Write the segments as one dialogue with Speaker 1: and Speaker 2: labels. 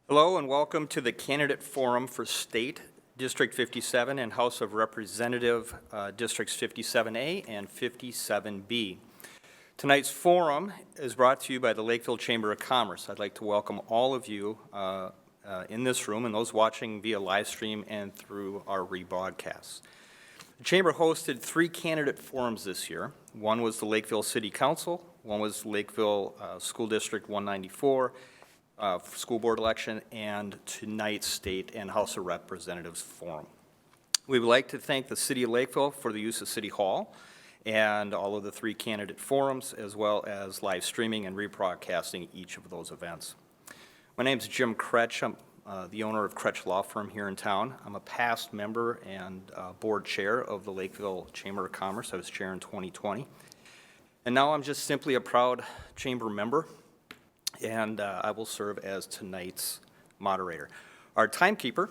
Speaker 1: Hello and welcome to the Candidate Forum for State District 57 and House of Representative Districts 57A and 57B. Tonight's forum is brought to you by the Lakeville Chamber of Commerce. I'd like to welcome all of you in this room and those watching via live stream and through our rebroadcasts. The Chamber hosted 3 candidate forums this year. One was the Lakeville City Council, one was Lakeville School District 194, school board election, and tonight's State and House of Representatives Forum. We would like to thank the City of Lakeville for the use of City Hall and all of the 3 candidate forums, as well as live streaming and rebroadcasting each of those events. My name is Jim Kratch. I'm the owner of Kratch Law Firm here in town. I'm a past member and board chair of the Lakeville Chamber of Commerce. I was chair in 2020. And now I'm just simply a proud chamber member, and I will serve as tonight's moderator. Our timekeeper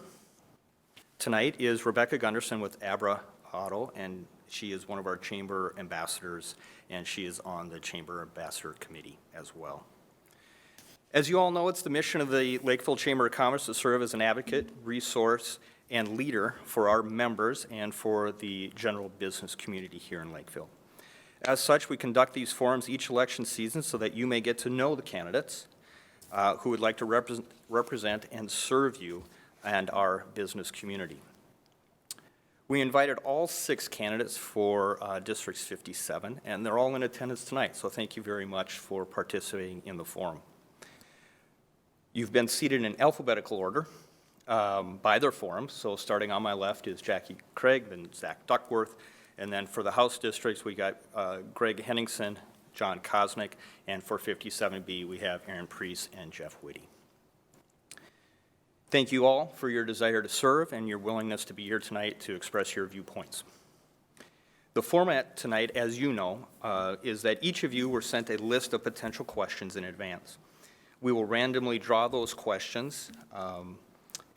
Speaker 1: tonight is Rebecca Gunderson with Abra Auto, and she is one of our chamber ambassadors, and she is on the Chamber Ambassador Committee as well. As you all know, it's the mission of the Lakeville Chamber of Commerce to serve as an advocate, resource, and leader for our members and for the general business community here in Lakeville. As such, we conduct these forums each election season so that you may get to know the candidates who would like to represent and serve you and our business community. We invited all 6 candidates for District 57, and they're all in attendance tonight, so thank you very much for participating in the forum. You've been seated in alphabetical order by their forums, so starting on my left is Jackie Craig, then Zach Duckworth, and then for the House districts, we got Greg Henningsen, Jon Koznick, and for 57B, we have Erin Preese and Jeff Witte. Thank you all for your desire to serve and your willingness to be here tonight to express your viewpoints. The format tonight, as you know, is that each of you were sent a list of potential questions in advance. We will randomly draw those questions,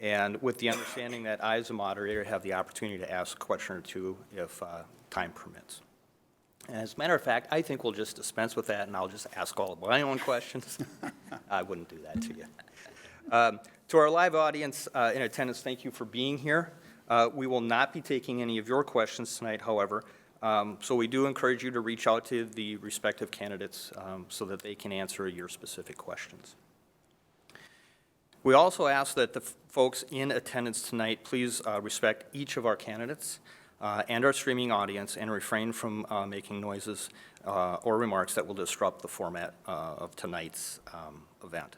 Speaker 1: and with the understanding that I, as a moderator, have the opportunity to ask a question or two if time permits. And as a matter of fact, I think we'll just dispense with that, and I'll just ask all of my own questions. I wouldn't do that to you. To our live audience in attendance, thank you for being here. We will not be taking any of your questions tonight, however, so we do encourage you to reach out to the respective candidates so that they can answer your specific questions. We also ask that the folks in attendance tonight please respect each of our candidates and our streaming audience and refrain from making noises or remarks that will disrupt the format of tonight's event.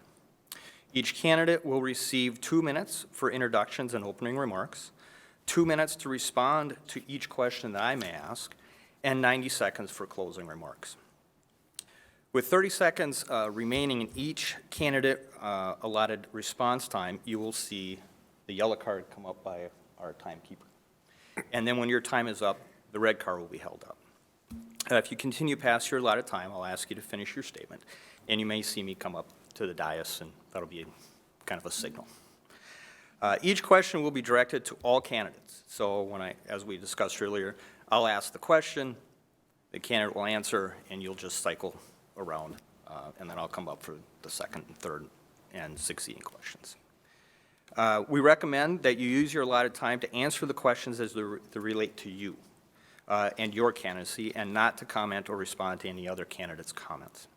Speaker 1: Each candidate will receive 2 minutes for introductions and opening remarks, 2 minutes to respond to each question that I may ask, and 90 seconds for closing remarks. With 30 seconds remaining in each candidate allotted response time, you will see the yellow card come up by our timekeeper. And then when your time is up, the red card will be held up. If you continue past your allotted time, I'll ask you to finish your statement, and you may see me come up to the dais, and that'll be kind of a signal. Each question will be directed to all candidates. So as we discussed earlier, I'll ask the question, the candidate will answer, and you'll just cycle around, and then I'll come up for the second and third and succeeding questions. We recommend that you use your allotted time to answer the questions as they relate to you and your candidacy, and not to comment or respond to any other candidate's comments.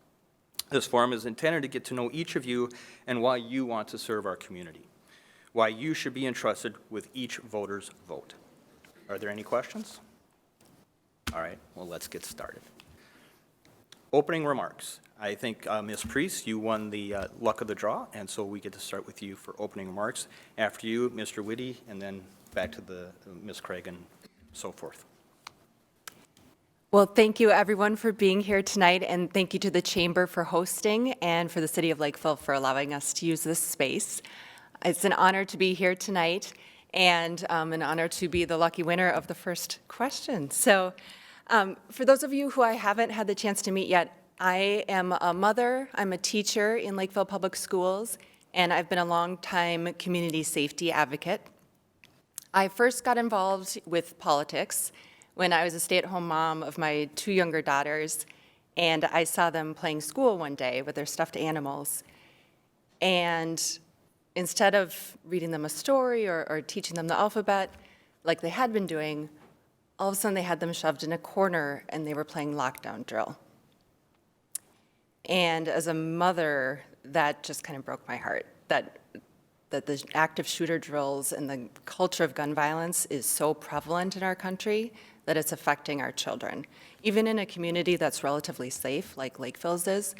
Speaker 1: This forum is intended to get to know each of you and why you want to serve our community, why you should be entrusted with each voter's vote. Are there any questions? All right, well, let's get started. Opening remarks. I think, Ms. Preese, you won the luck of the draw, and so we get to start with you for opening remarks. After you, Mr. Witte, and then back to Ms. Craig and so forth.
Speaker 2: Well, thank you, everyone, for being here tonight, and thank you to the Chamber for hosting and for the City of Lakeville for allowing us to use this space. It's an honor to be here tonight, and an honor to be the lucky winner of the first question. So, for those of you who I haven't had the chance to meet yet, I am a mother, I'm a teacher in Lakeville Public Schools, and I've been a longtime community safety advocate. I first got involved with politics when I was a stay-at-home mom of my 2 younger daughters, and I saw them playing school one day with their stuffed animals. And instead of reading them a story or teaching them the alphabet like they had been doing, all of a sudden they had them shoved in a corner and they were playing lockdown drill. And as a mother, that just kind of broke my heart, that the active shooter drills and the culture of gun violence is so prevalent in our country that it's affecting our children. Even in a community that's relatively safe, like Lakeville's is,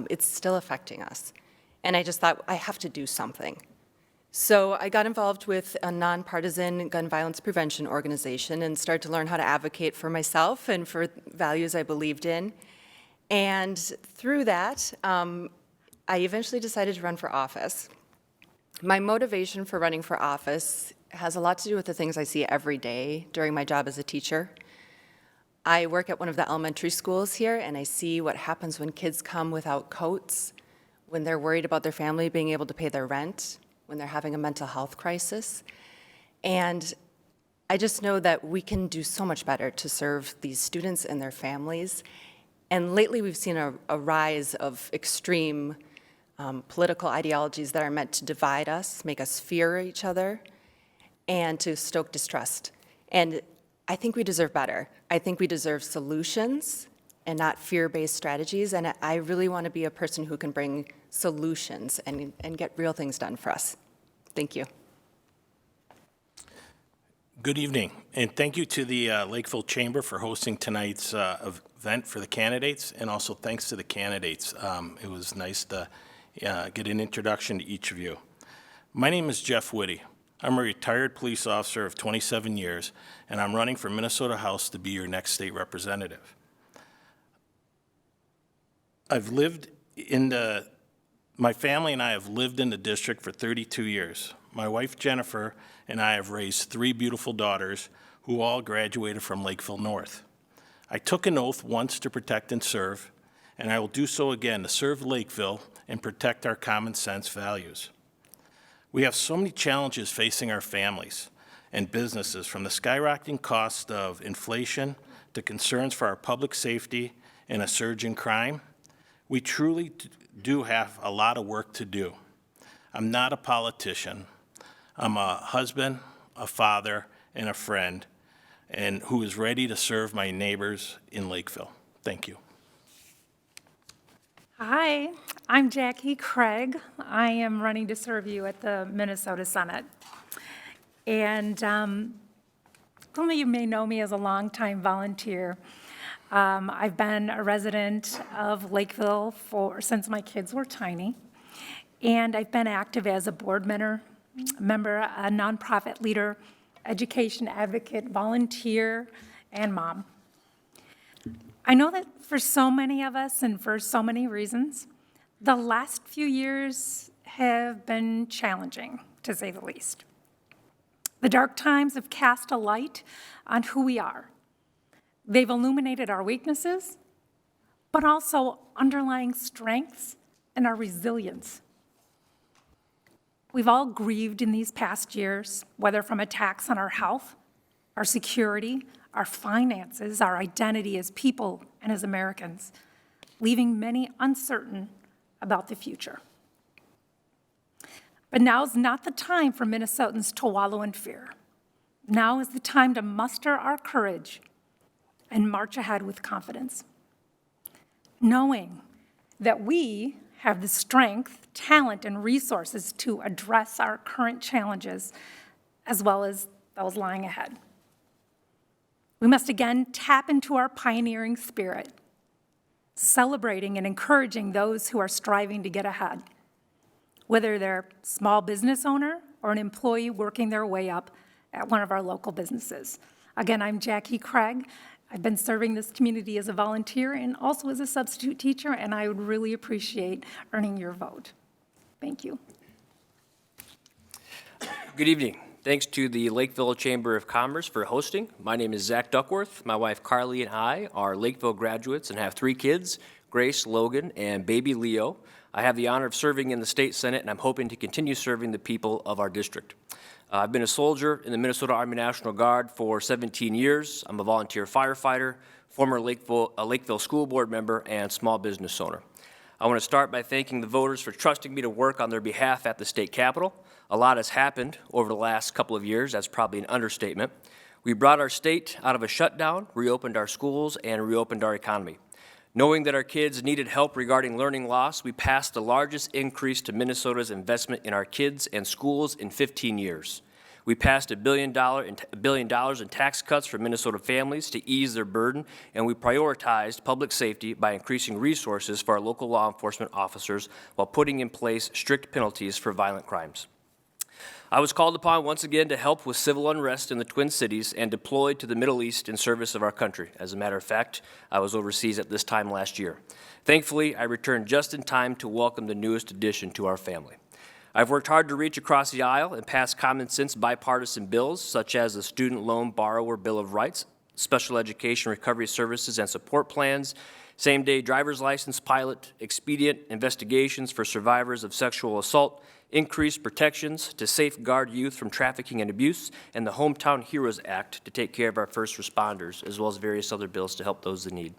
Speaker 2: it's still affecting us. And I just thought, I have to do something. So I got involved with a nonpartisan gun violence prevention organization and started to learn how to advocate for myself and for values I believed in. And through that, I eventually decided to run for office. My motivation for running for office has a lot to do with the things I see every day during my job as a teacher. I work at one of the elementary schools here, and I see what happens when kids come without coats, when they're worried about their family being able to pay their rent, when they're having a mental health crisis. And I just know that we can do so much better to serve these students and their families. And lately, we've seen a rise of extreme political ideologies that are meant to divide us, make us fear each other, and to stoke distrust. And I think we deserve better. I think we deserve solutions and not fear-based strategies. And I really want to be a person who can bring solutions and get real things done for us. Thank you.
Speaker 3: Good evening, and thank you to the Lakeville Chamber for hosting tonight's event for the candidates, and also thanks to the candidates. It was nice to get an introduction to each of you. My name is Jeff Witte. I'm a retired police officer of 27 years, and I'm running for Minnesota House to be your next state representative. My family and I have lived in the district for 32 years. My wife, Jennifer, and I have raised 3 beautiful daughters who all graduated from Lakeville North. I took an oath once to protect and serve, and I will do so again to serve Lakeville and protect our common sense values. We have so many challenges facing our families and businesses, from the skyrocketing cost of inflation to concerns for our public safety and a surge in crime. We truly do have a lot of work to do. I'm not a politician. I'm a husband, a father, and a friend, and who is ready to serve my neighbors in Lakeville. Thank you.
Speaker 4: Hi, I'm Jackie Craig. I am running to serve you at the Minnesota Senate. And some of you may know me as a longtime volunteer. I've been a resident of Lakeville since my kids were tiny. And I've been active as a board member, a nonprofit leader, education advocate, volunteer, and mom. I know that for so many of us and for so many reasons, the last few years have been challenging, to say the least. The dark times have cast a light on who we are. They've illuminated our weaknesses, but also underlying strengths and our resilience. We've all grieved in these past years, whether from attacks on our health, our security, our finances, our identity as people and as Americans, leaving many uncertain about the future. But now's not the time for Minnesotans to wallow in fear. Now is the time to muster our courage and march ahead with confidence, knowing that we have the strength, talent, and resources to address our current challenges as well as those lying ahead. We must again tap into our pioneering spirit, celebrating and encouraging those who are striving to get ahead, whether they're a small business owner or an employee working their way up at one of our local businesses. Again, I'm Jackie Craig. I've been serving this community as a volunteer and also as a substitute teacher, and I would really appreciate earning your vote. Thank you.
Speaker 5: Good evening. Thanks to the Lakeville Chamber of Commerce for hosting. My name is Zach Duckworth. My wife Carly and I are Lakeville graduates and have 3 kids, Grace, Logan, and baby Leo. I have the honor of serving in the state Senate, and I'm hoping to continue serving the people of our district. I've been a soldier in the Minnesota Army National Guard for 17 years. I'm a volunteer firefighter, former Lakeville School Board member, and small business owner. I want to start by thanking the voters for trusting me to work on their behalf at the state capitol. A lot has happened over the last couple of years. That's probably an understatement. We brought our state out of a shutdown, reopened our schools, and reopened our economy. Knowing that our kids needed help regarding learning loss, we passed the largest increase to Minnesota's investment in our kids and schools in 15 years. We passed $1 billion in tax cuts for Minnesota families to ease their burden, and we prioritized public safety by increasing resources for our local law enforcement officers while putting in place strict penalties for violent crimes. I was called upon once again to help with civil unrest in the Twin Cities and deployed to the Middle East in service of our country. As a matter of fact, I was overseas at this time last year. Thankfully, I returned just in time to welcome the newest addition to our family. I've worked hard to reach across the aisle and pass common sense bipartisan bills such as the Student Loan Borrower Bill of Rights, Special Education Recovery Services and Support Plans, Same-Day Driver's License Pilot, Expedient Investigations for Survivors of Sexual Assault, increased protections to safeguard youth from trafficking and abuse, and the Hometown Heroes Act to take care of our first responders, as well as various other bills to help those in need.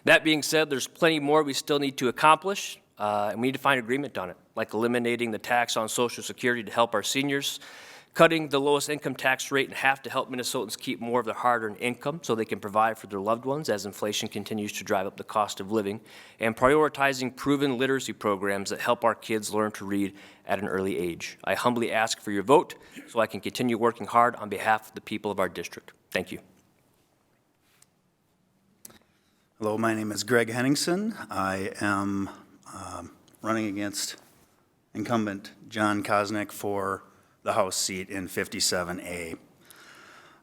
Speaker 5: That being said, there's plenty more we still need to accomplish, and we need to find agreement on it, like eliminating the tax on Social Security to help our seniors, cutting the lowest income tax rate in half to help Minnesotans keep more of their hard-earned income so they can provide for their loved ones as inflation continues to drive up the cost of living, and prioritizing proven literacy programs that help our kids learn to read at an early age. I humbly ask for your vote so I can continue working hard on behalf of the people of our district. Thank you.
Speaker 6: Hello, my name is Greg Henningsen. I am running against incumbent Jon Koznick for the House seat in 57A.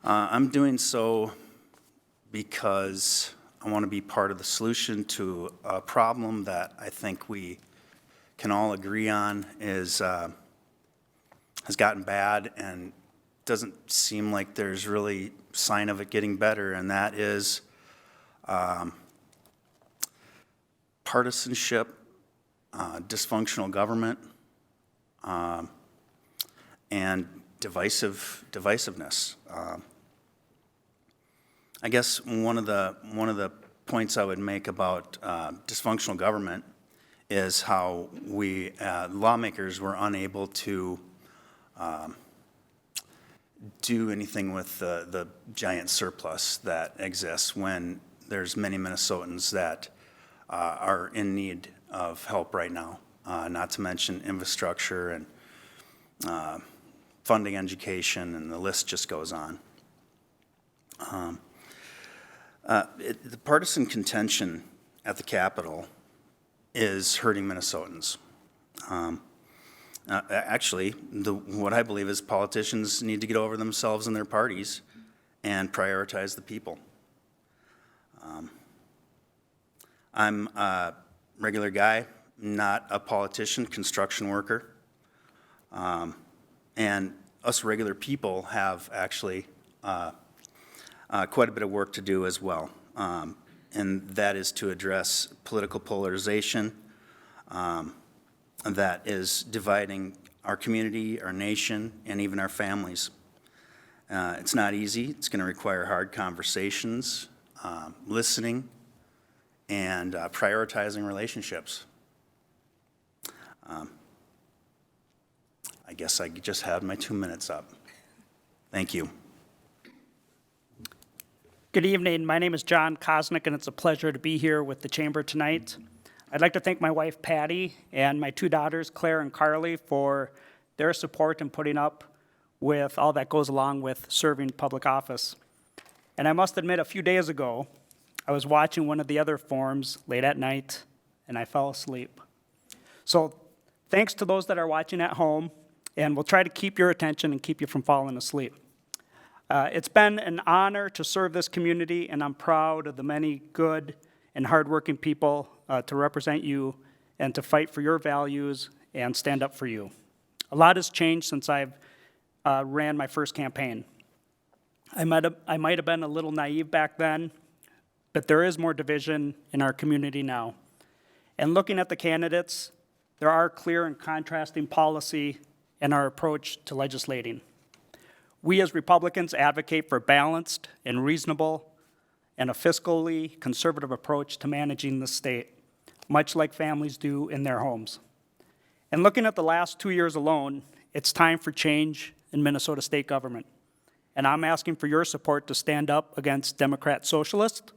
Speaker 6: I'm doing so because I want to be part of the solution to a problem that I think we can all agree on has gotten bad and doesn't seem like there's really sign of it getting better, and that is partisanship, dysfunctional government, and divisiveness. I guess one of the points I would make about dysfunctional government is how we lawmakers were unable to do anything with the giant surplus that exists when there's many Minnesotans that are in need of help right now, not to mention infrastructure and funding education, and the list just goes on. The partisan contention at the Capitol is hurting Minnesotans. Actually, what I believe is politicians need to get over themselves and their parties and prioritize the people. I'm a regular guy, not a politician, construction worker. And us regular people have actually quite a bit of work to do as well. And that is to address political polarization that is dividing our community, our nation, and even our families. It's not easy. It's going to require hard conversations, listening, and prioritizing relationships. I guess I just had my 2 minutes up. Thank you.
Speaker 7: Good evening. My name is Jon Koznick, and it's a pleasure to be here with the Chamber tonight. I'd like to thank my wife, Patty, and my two daughters, Claire and Carly, for their support in putting up with all that goes along with serving public office. And I must admit, a few days ago, I was watching one of the other forums late at night, and I fell asleep. So thanks to those that are watching at home, and we'll try to keep your attention and keep you from falling asleep. It's been an honor to serve this community, and I'm proud of the many good and hardworking people to represent you and to fight for your values and stand up for you. A lot has changed since I've ran my first campaign. I might have been a little naive back then, but there is more division in our community now. And looking at the candidates, there are clear and contrasting policy in our approach to legislating. We as Republicans advocate for balanced and reasonable and a fiscally conservative approach to managing the state. much like families do in their homes. And looking at the last 2 years alone, it's time for change in Minnesota state government. And I'm asking for your support to stand up against Democrat socialist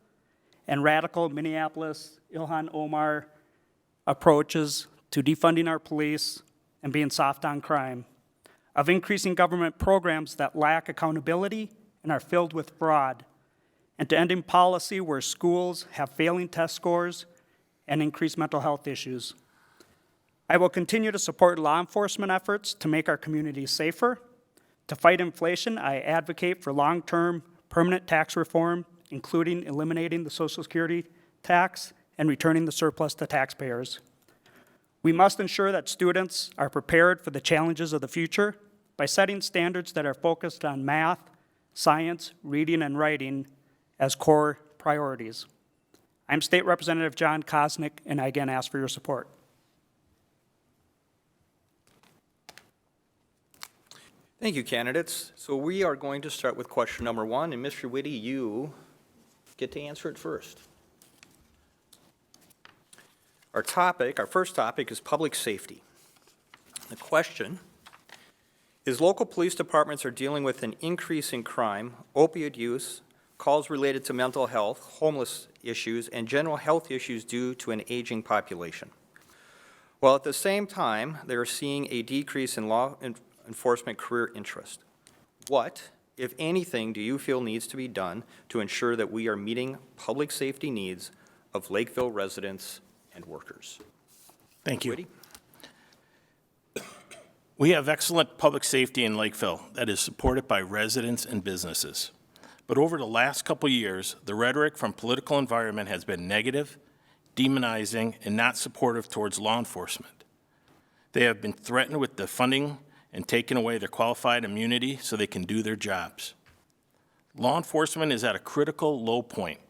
Speaker 7: and radical Minneapolis Ilhan Omar approaches to defunding our police and being soft on crime, of increasing government programs that lack accountability and are filled with fraud, and to ending policy where schools have failing test scores and increased mental health issues. I will continue to support law enforcement efforts to make our communities safer. To fight inflation, I advocate for long-term permanent tax reform, including eliminating the Social Security tax and returning the surplus to taxpayers. We must ensure that students are prepared for the challenges of the future by setting standards that are focused on math, science, reading, and writing as core priorities. I'm State Representative Jon Koznick, and I again ask for your support.
Speaker 1: Thank you, candidates. So we are going to start with question number 1, and Mr. Witte, you get to answer it first. Our first topic is public safety. The question is, local police departments are dealing with an increase in crime, opioid use, calls related to mental health, homeless issues, and general health issues due to an aging population. While at the same time, they are seeing a decrease in law enforcement career interest. What, if anything, do you feel needs to be done to ensure that we are meeting public safety needs of Lakeville residents and workers?
Speaker 3: Thank you.
Speaker 1: Witte?
Speaker 3: We have excellent public safety in Lakeville that is supported by residents and businesses. But over the last couple years, the rhetoric from political environment has been negative, demonizing, and not supportive towards law enforcement. They have been threatened with defunding and taking away their qualified immunity so they can do their jobs. Law enforcement is at a critical low point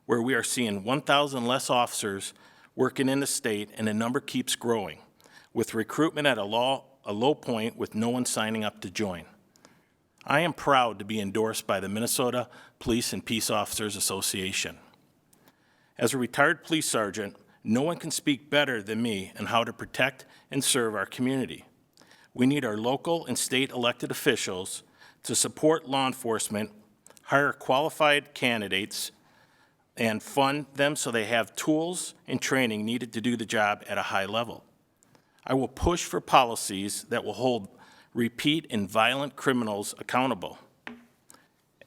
Speaker 3: where we are seeing 1,000 less officers working in the state, and the number keeps growing, with recruitment at a low point with no one signing up to join. I am proud to be endorsed by the Minnesota Police and Peace Officers Association. As a retired police sergeant, no one can speak better than me on how to protect and serve our community. We need our local and state elected officials to support law enforcement, hire qualified candidates, and fund them so they have tools and training needed to do the job at a high level. I will push for policies that will hold repeat and violent criminals accountable.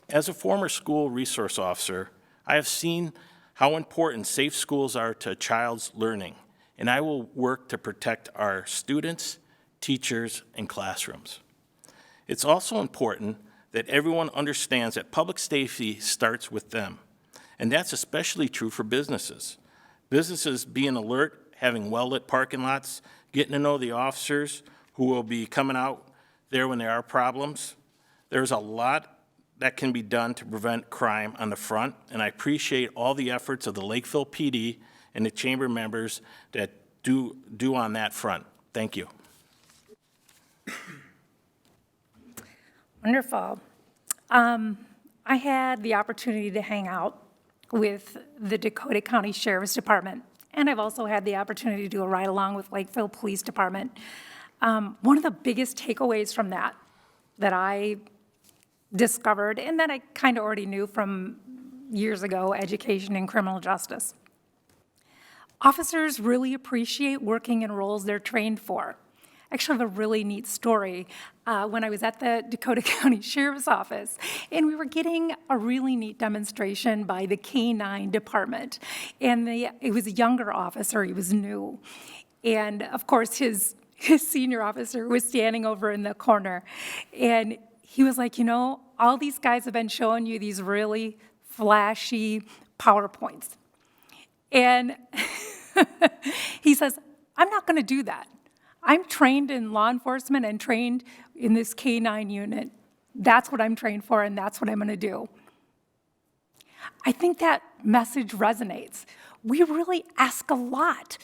Speaker 3: As a former school resource officer, I have seen how important safe schools are to a child's learning, and I will work to protect our students, teachers, and classrooms. It's also important that everyone understands that public safety starts with them, and that's especially true for businesses. Businesses being alert, having well-lit parking lots, getting to know the officers who will be coming out there when there are problems. There's a lot that can be done to prevent crime on the front, and I appreciate all the efforts of the Lakeville PD and the chamber members that do on that front. Thank you.
Speaker 4: Wonderful. I had the opportunity to hang out with the Dakota County Sheriff's Department, and I've also had the opportunity to do a ride-along with Lakeville Police Department. One of the biggest takeaways from that I discovered, and that I kind of already knew from years ago, education in criminal justice. Officers really appreciate working in roles they're trained for. Actually, I have a really neat story. When I was at the Dakota County Sheriff's Office, and we were getting a really neat demonstration by the K-9 department. And it was a younger officer, he was new. And of course, his senior officer was standing over in the corner. And he was like, you know, all these guys have been showing you these really flashy PowerPoints. And he says, I'm not going to do that. I'm trained in law enforcement and trained in this K-9 unit. That's what I'm trained for, and that's what I'm going to do. I think that message resonates. We really ask a lot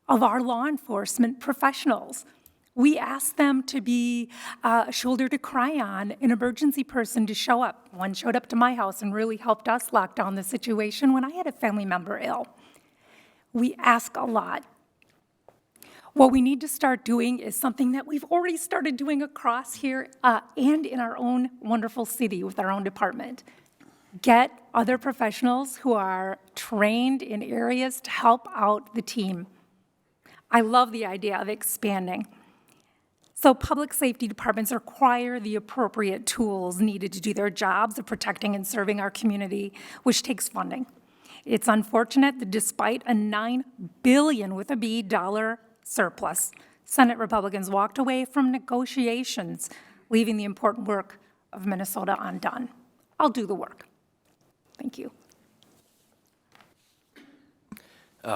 Speaker 4: of our law enforcement professionals. We ask them to be a shoulder to cry on, an emergency person to show up. One showed up to my house and really helped us lock down the situation when I had a family member ill. We ask a lot. What we need to start doing is something that we've already started doing across here and in our own wonderful city with our own department. Get other professionals who are trained in areas to help out the team. I love the idea of expanding. So public safety departments require the appropriate tools needed to do their jobs of protecting and serving our community, which takes funding. It's unfortunate that despite a $9 billion with a B dollar surplus, Senate Republicans walked away from negotiations, leaving the important work of Minnesota undone. I'll do the work. Thank you.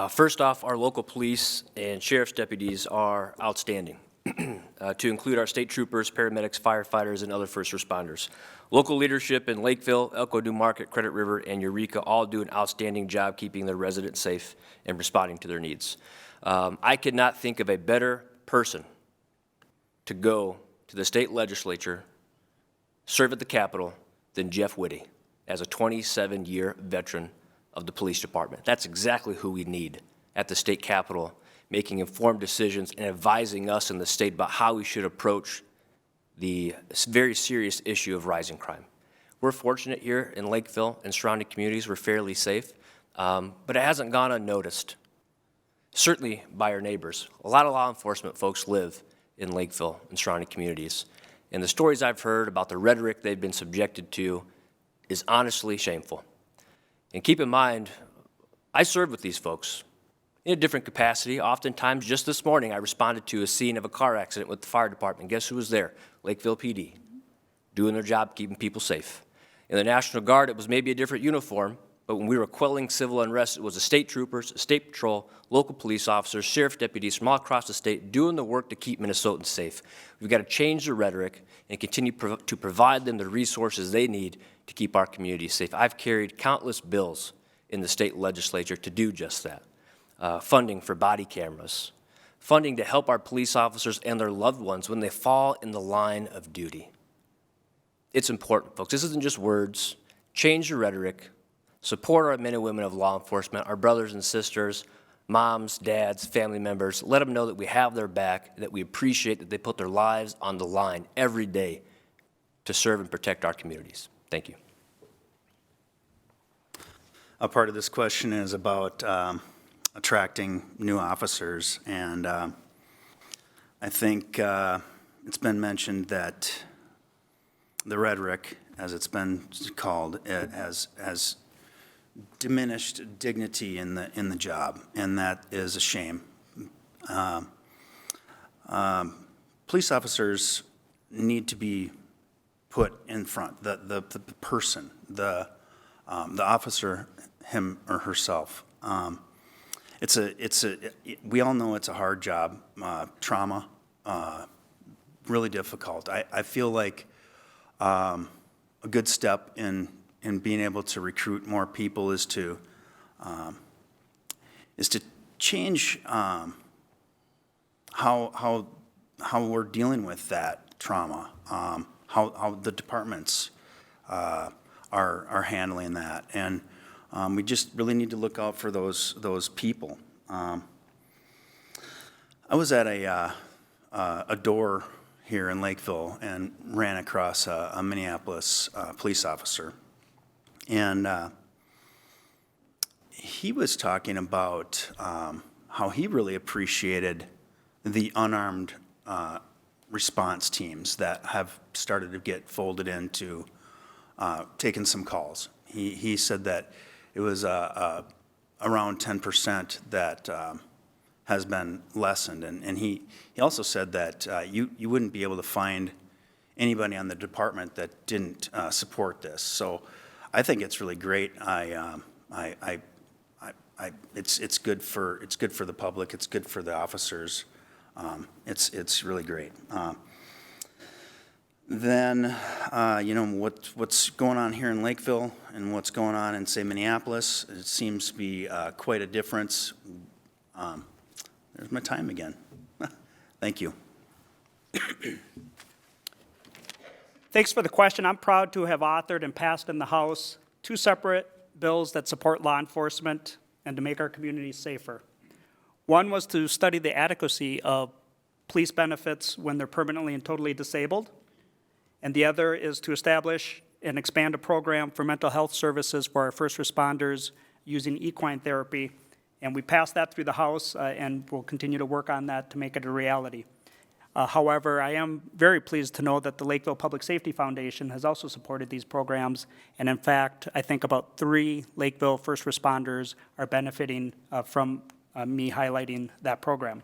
Speaker 5: First off, our local police and sheriff's deputies are outstanding, to include our state troopers, paramedics, firefighters, and other first responders. Local leadership in Lakeville, Elko New Market, Credit River, and Eureka all do an outstanding job keeping their residents safe and responding to their needs. I could not think of a better person to go to the state legislature, serve at the Capitol, than Jeff Witte, as a 27-year veteran of the police department. That's exactly who we need at the state capitol, making informed decisions and advising us in the state about how we should approach the very serious issue of rising crime. We're fortunate here in Lakeville and surrounding communities. We're fairly safe, but it hasn't gone unnoticed, certainly by our neighbors. A lot of law enforcement folks live in Lakeville and surrounding communities, and the stories I've heard about the rhetoric they've been subjected to is honestly shameful. And keep in mind, I served with these folks in a different capacity. Oftentimes, just this morning, I responded to a scene of a car accident with the fire department. Guess who was there? Lakeville PD, doing their job, keeping people safe. In the National Guard, it was maybe a different uniform, but when we were quelling civil unrest, it was the state troopers, state patrol, local police officers, sheriff deputies from all across the state doing the work to keep Minnesotans safe. We've got to change the rhetoric and continue to provide them the resources they need to keep our communities safe. I've carried countless bills in the state legislature to do just that. Funding for body cameras, funding to help our police officers and their loved ones when they fall in the line of duty. It's important, folks. This isn't just words. Change the rhetoric. Support our men and women of law enforcement, our brothers and sisters, moms, dads, family members. Let them know that we have their back, that we appreciate that they put their lives on the line every day to serve and protect our communities. Thank you.
Speaker 6: A part of this question is about attracting new officers, and I think it's been mentioned that the rhetoric, as it's been called, has diminished dignity in the job, and that is a shame. Police officers need to be put in front. The person, the officer, him or herself. We all know it's a hard job. Trauma, really difficult. I feel like a good step in being able to recruit more people is to change how we're dealing with that trauma, how the departments are handling that, and we just really need to look out for those people. I was at a door here in Lakeville and ran across a Minneapolis police officer. And he was talking about how he really appreciated the unarmed response teams that have started to get folded into taking some calls. He said that it was around 10% that has been lessened. And he also said that you wouldn't be able to find anybody on the department that didn't support this. So I think it's really great. It's good for the public. It's good for the officers. It's really great. Then what's going on here in Lakeville and what's going on in, say, Minneapolis, it seems to be quite a difference. There's my time again. Thank you.
Speaker 7: Thanks for the question. I'm proud to have authored and passed in the House 2 separate bills that support law enforcement and to make our communities safer. One was to study the adequacy of police benefits when they're permanently and totally disabled. And the other is to establish and expand a program for mental health services for our first responders using equine therapy. And we passed that through the House, and we'll continue to work on that to make it a reality. However, I am very pleased to know that the Lakeville Public Safety Foundation has also supported these programs. And in fact, I think about 3 Lakeville first responders are benefiting from me highlighting that program.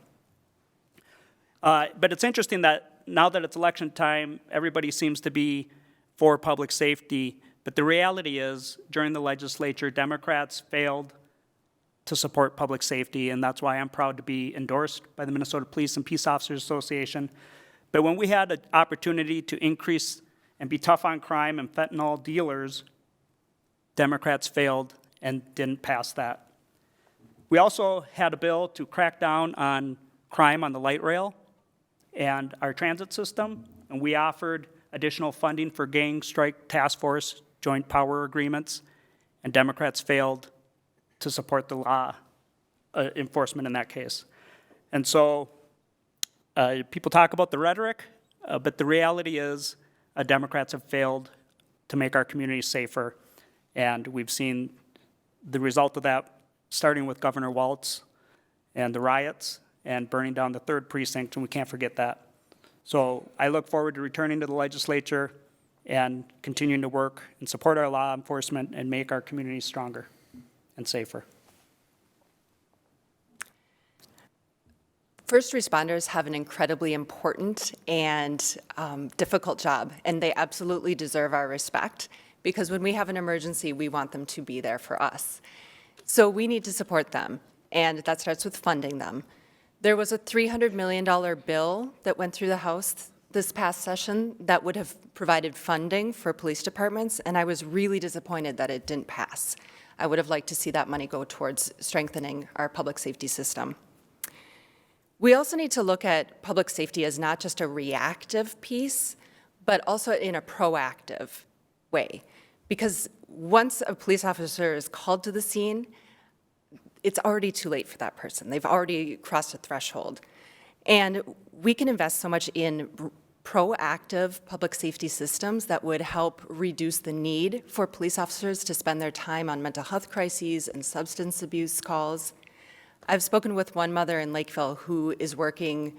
Speaker 7: But it's interesting that now that it's election time, everybody seems to be for public safety. But the reality is, during the legislature, Democrats failed to support public safety, and that's why I'm proud to be endorsed by the Minnesota Police and Peace Officers Association. But when we had an opportunity to increase and be tough on crime and fentanyl dealers, Democrats failed and didn't pass that. We also had a bill to crack down on crime on the light rail and our transit system, and we offered additional funding for gang strike task force joint power agreements, and Democrats failed to support the law enforcement in that case. And so people talk about the rhetoric, but the reality is Democrats have failed to make our communities safer, and we've seen the result of that starting with Governor Walz and the riots and burning down the 3rd precinct, and we can't forget that. So I look forward to returning to the legislature and continuing to work and support our law enforcement and make our communities stronger and safer.
Speaker 2: First responders have an incredibly important and difficult job, and they absolutely deserve our respect, because when we have an emergency, we want them to be there for us. So we need to support them, and that starts with funding them. There was a $300 million bill that went through the House this past session that would have provided funding for police departments, and I was really disappointed that it didn't pass. I would have liked to see that money go towards strengthening our public safety system. We also need to look at public safety as not just a reactive piece, but also in a proactive way. Because once a police officer is called to the scene, it's already too late for that person. They've already crossed a threshold. And we can invest so much in proactive public safety systems that would help reduce the need for police officers to spend their time on mental health crises and substance abuse calls. I've spoken with one mother in Lakeville who is working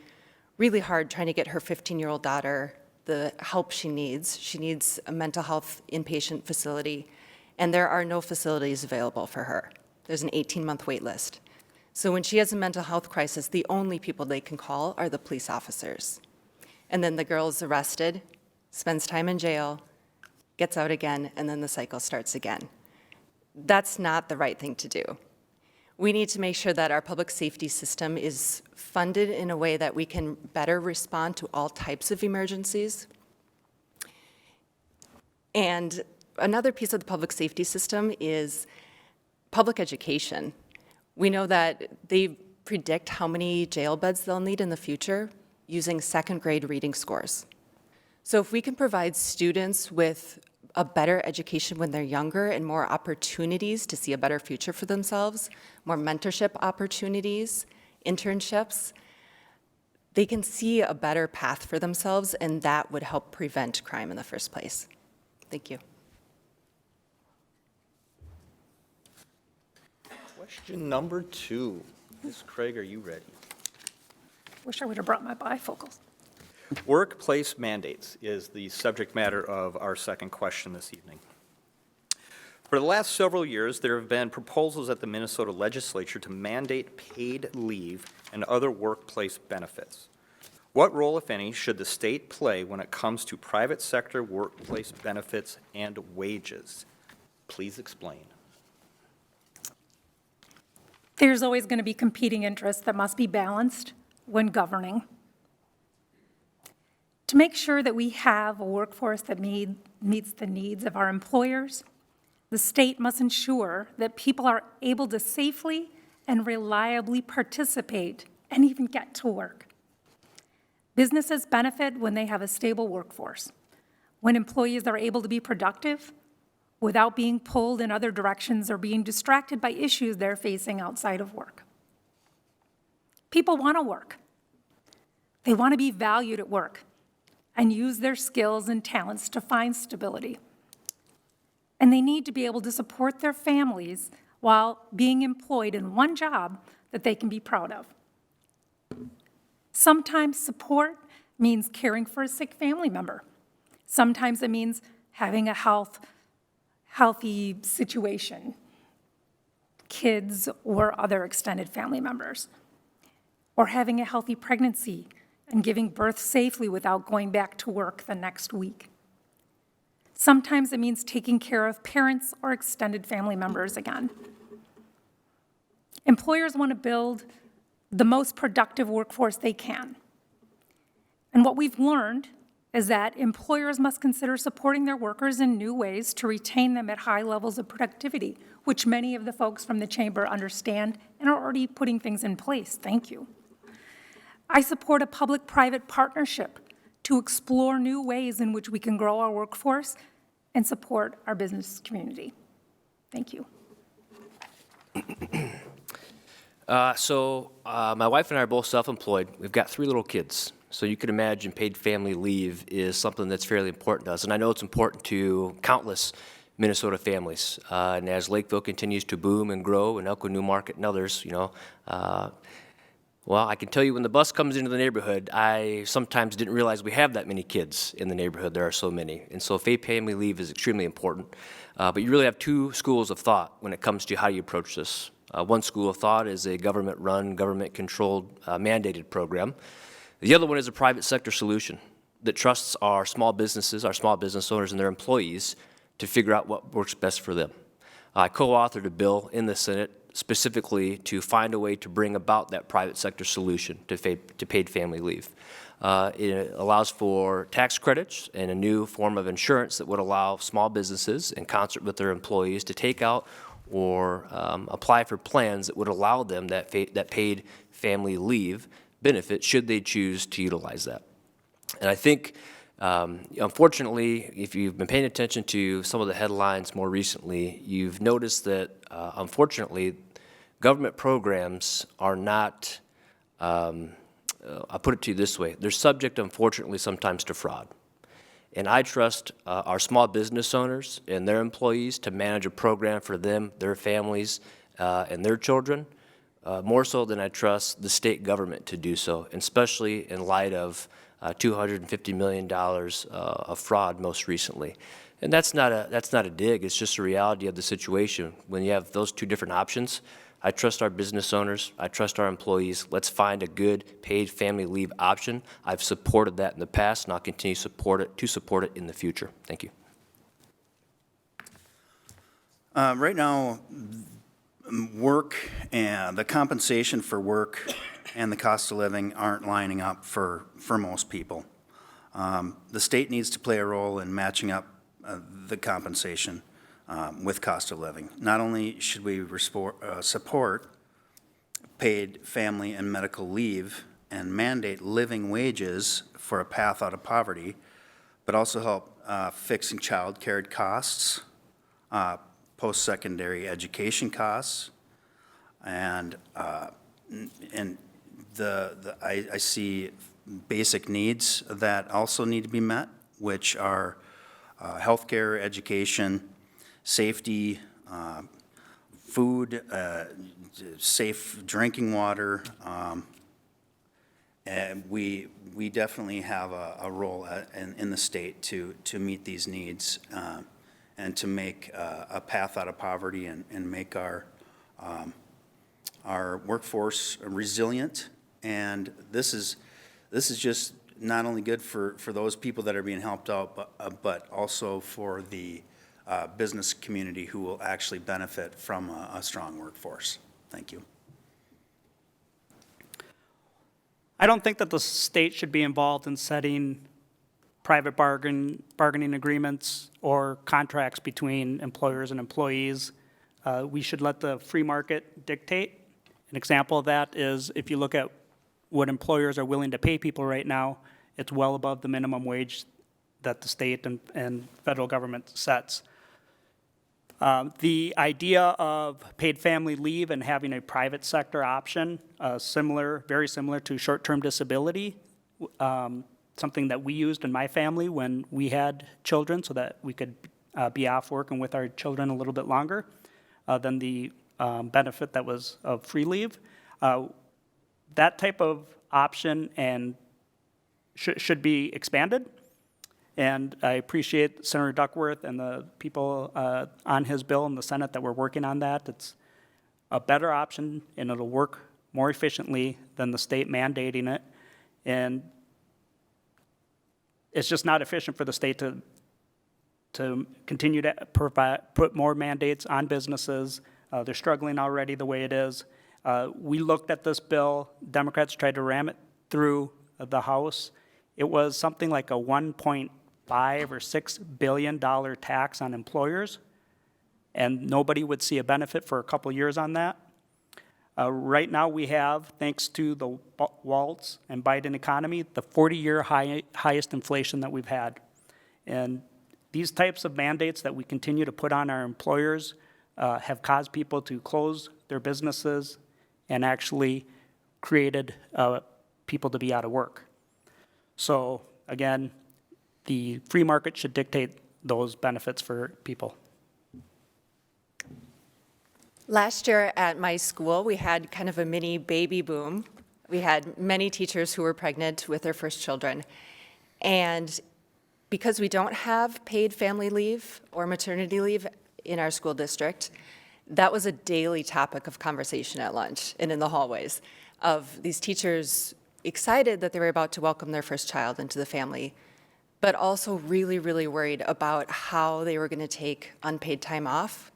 Speaker 2: really hard trying to get her 15-year-old daughter the help she needs. She needs a mental health inpatient facility, and there are no facilities available for her. There's an 18-month wait list. So when she has a mental health crisis, the only people they can call are the police officers. And then the girl's arrested, spends time in jail, gets out again, and then the cycle starts again. That's not the right thing to do. We need to make sure that our public safety system is funded in a way that we can better respond to all types of emergencies. And another piece of the public safety system is public education. We know that they predict how many jail beds they'll need in the future using 2nd grade reading scores. So if we can provide students with a better education when they're younger and more opportunities to see a better future for themselves, more mentorship opportunities, internships, they can see a better path for themselves, and that would help prevent crime in the first place. Thank you.
Speaker 1: Question number 2. Ms. Craig, are you ready?
Speaker 4: Wish I would have brought my bifocals.
Speaker 1: Workplace mandates is the subject matter of our second question this evening. For the last several years, there have been proposals at the Minnesota legislature to mandate paid leave and other workplace benefits. What role, if any, should the state play when it comes to private sector workplace benefits and wages? Please explain.
Speaker 4: There's always going to be competing interests that must be balanced when governing. To make sure that we have a workforce that meets the needs of our employers, the state must ensure that people are able to safely and reliably participate and even get to work. Businesses benefit when they have a stable workforce, when employees are able to be productive without being pulled in other directions or being distracted by issues they're facing outside of work. People want to work. They want to be valued at work and use their skills and talents to find stability. And they need to be able to support their families while being employed in one job that they can be proud of. Sometimes support means caring for a sick family member. Sometimes it means having a healthy situation, kids or other extended family members, or having a healthy pregnancy and giving birth safely without going back to work the next week. Sometimes it means taking care of parents or extended family members again. Employers want to build the most productive workforce they can. And what we've learned is that employers must consider supporting their workers in new ways to retain them at high levels of productivity, which many of the folks from the chamber understand and are already putting things in place. Thank you. I support a public-private partnership to explore new ways in which we can grow our workforce and support our business community. Thank you.
Speaker 5: My wife and I are both self-employed. We've got 3 little kids. So you can imagine paid family leave is something that's fairly important to us. And I know it's important to countless Minnesota families. And as Lakeville continues to boom and grow, and Elko New Market and others, well, I can tell you when the bus comes into the neighborhood, I sometimes didn't realize we have that many kids in the neighborhood. There are so many. And so paid family leave is extremely important. But you really have 2 schools of thought when it comes to how you approach this. One school of thought is a government-run, government-controlled, mandated program. The other one is a private sector solution that trusts our small businesses, our small business owners and their employees to figure out what works best for them. I co-authored a bill in the Senate specifically to find a way to bring about that private sector solution to paid family leave. It allows for tax credits and a new form of insurance that would allow small businesses, in concert with their employees, to take out or apply for plans that would allow them that paid family leave benefit should they choose to utilize that. And I think, unfortunately, if you've been paying attention to some of the headlines more recently, you've noticed that, unfortunately, government programs are not, I'll put it to you this way, they're subject, unfortunately, sometimes to fraud. And I trust our small business owners and their employees to manage a program for them, their families, and their children, more so than I trust the state government to do so, especially in light of $250 million of fraud most recently. And that's not a dig, it's just a reality of the situation. When you have those 2 different options, I trust our business owners, I trust our employees. Let's find a good paid family leave option. I've supported that in the past, and I'll continue to support it in the future. Thank you.
Speaker 6: Right now, work and the compensation for work and the cost of living aren't lining up for most people. The state needs to play a role in matching up the compensation with cost of living. Not only should we support paid family and medical leave and mandate living wages for a path out of poverty, but also help fixing child care costs, post-secondary education costs, and I see basic needs that also need to be met, which are healthcare, education, safety, food, safe drinking water. And we definitely have a role in the state to meet these needs and to make a path out of poverty and make our workforce resilient. And this is just not only good for those people that are being helped out, but also for the business community who will actually benefit from a strong workforce. Thank you.
Speaker 7: I don't think that the state should be involved in setting private bargaining agreements or contracts between employers and employees. We should let the free market dictate. An example of that is if you look at what employers are willing to pay people right now, it's well above the minimum wage that the state and federal government sets. The idea of paid family leave and having a private sector option, very similar to short-term disability, something that we used in my family when we had children so that we could be off work and with our children a little bit longer than the benefit that was of free leave. That type of option and should be expanded. And I appreciate Senator Duckworth and the people on his bill in the Senate that were working on that. It's a better option, and it'll work more efficiently than the state mandating it. And it's just not efficient for the state to continue to put more mandates on businesses. They're struggling already the way it is. We looked at this bill. Democrats tried to ram it through the House. It was something like a $1.5 or $6 billion tax on employers, and nobody would see a benefit for a couple years on that. Right now we have, thanks to the Waltz and Biden economy, the 40-year highest inflation that we've had. And these types of mandates that we continue to put on our employers have caused people to close their businesses and actually created people to be out of work. So again, the free market should dictate those benefits for people.
Speaker 2: Last year at my school, we had kind of a mini baby boom. We had many teachers who were pregnant with their first children. And because we don't have paid family leave or maternity leave in our school district, that was a daily topic of conversation at lunch and in the hallways of these teachers excited that they were about to welcome their first child into the family, but also really, really worried about how they were going to take unpaid time off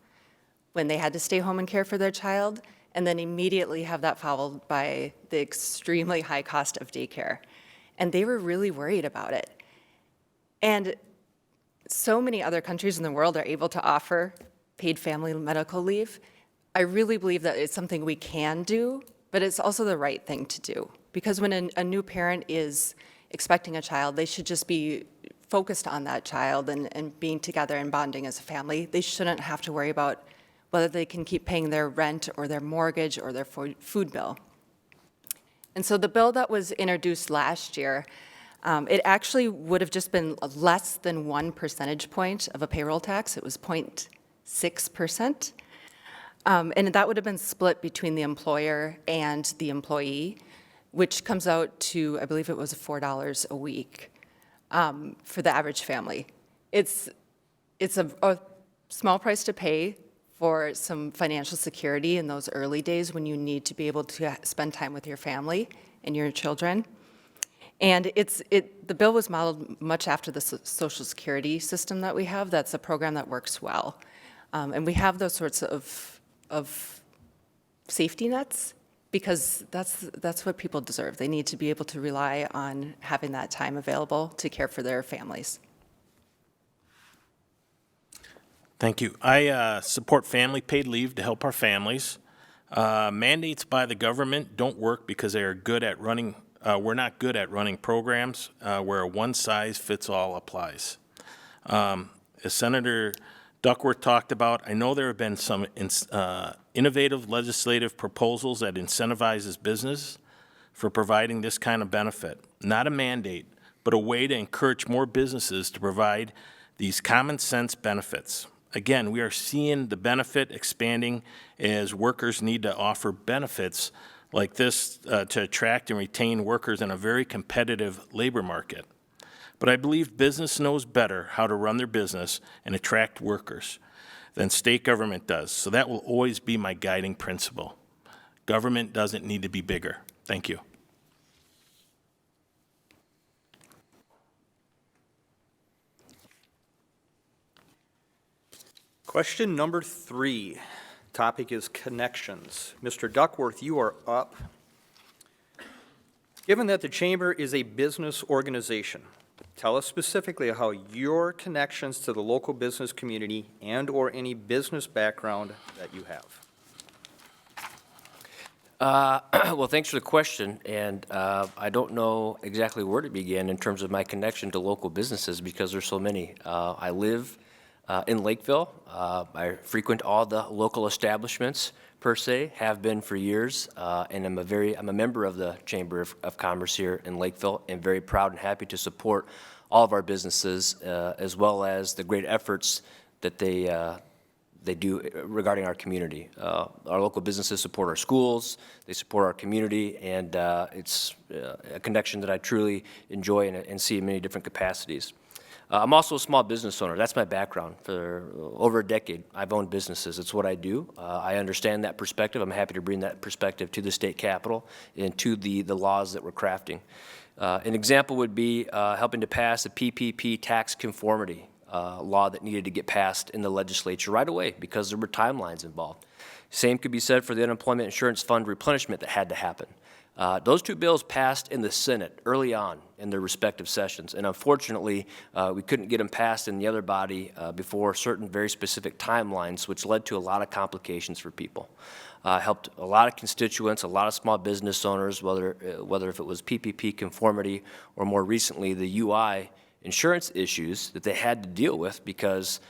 Speaker 2: when they had to stay home and care for their child, and then immediately have that followed by the extremely high cost of daycare. And they were really worried about it. And so many other countries in the world are able to offer paid family medical leave. I really believe that it's something we can do, but it's also the right thing to do. Because when a new parent is expecting a child, they should just be focused on that child and being together and bonding as a family. They shouldn't have to worry about whether they can keep paying their rent or their mortgage or their food bill. And so the bill that was introduced last year, it actually would have just been less than 1 percentage point of a payroll tax. It was 0.6%. And that would have been split between the employer and the employee, which comes out to, I believe it was $4 a week for the average family. It's a small price to pay for some financial security in those early days when you need to be able to spend time with your family and your children. And the bill was modeled much after the Social Security system that we have. That's a program that works well. And we have those sorts of safety nets because that's what people deserve. They need to be able to rely on having that time available to care for their families.
Speaker 3: Thank you. I support family paid leave to help our families. Mandates by the government don't work because they are good at running. We're not good at running programs where a one-size-fits-all applies. As Senator Duckworth talked about, I know there have been some innovative legislative proposals that incentivizes business for providing this kind of benefit. Not a mandate, but a way to encourage more businesses to provide these common sense benefits. Again, we are seeing the benefit expanding as workers need to offer benefits like this to attract and retain workers in a very competitive labor market. But I believe business knows better how to run their business and attract workers than state government does. So that will always be my guiding principle. Government doesn't need to be bigger. Thank you.
Speaker 1: Question number 3. Topic is connections. Mr. Duckworth, you are up. Given that the Chamber is a business organization, tell us specifically how your connections to the local business community and/or any business background that you have.
Speaker 5: Well, thanks for the question, and I don't know exactly where to begin in terms of my connection to local businesses because there's so many. I live in Lakeville. I frequent all the local establishments per se, have been for years, and I'm a member of the Chamber of Commerce here in Lakeville, and very proud and happy to support all of our businesses, as well as the great efforts that they do regarding our community. Our local businesses support our schools, they support our community, and it's a connection that I truly enjoy and see in many different capacities. I'm also a small business owner. That's my background. For over a decade, I've owned businesses. It's what I do. I understand that perspective. I'm happy to bring that perspective to the state capitol and to the laws that we're crafting. An example would be helping to pass a PPP tax conformity law that needed to get passed in the legislature right away because there were timelines involved. Same could be said for the unemployment insurance fund replenishment that had to happen. Those two bills passed in the Senate early on in their respective sessions, and unfortunately, we couldn't get them passed in the other body before certain very specific timelines, which led to a lot of complications for people. Helped a lot of constituents, a lot of small business owners, whether if it was PPP conformity or more recently the UI insurance issues that they had to deal with because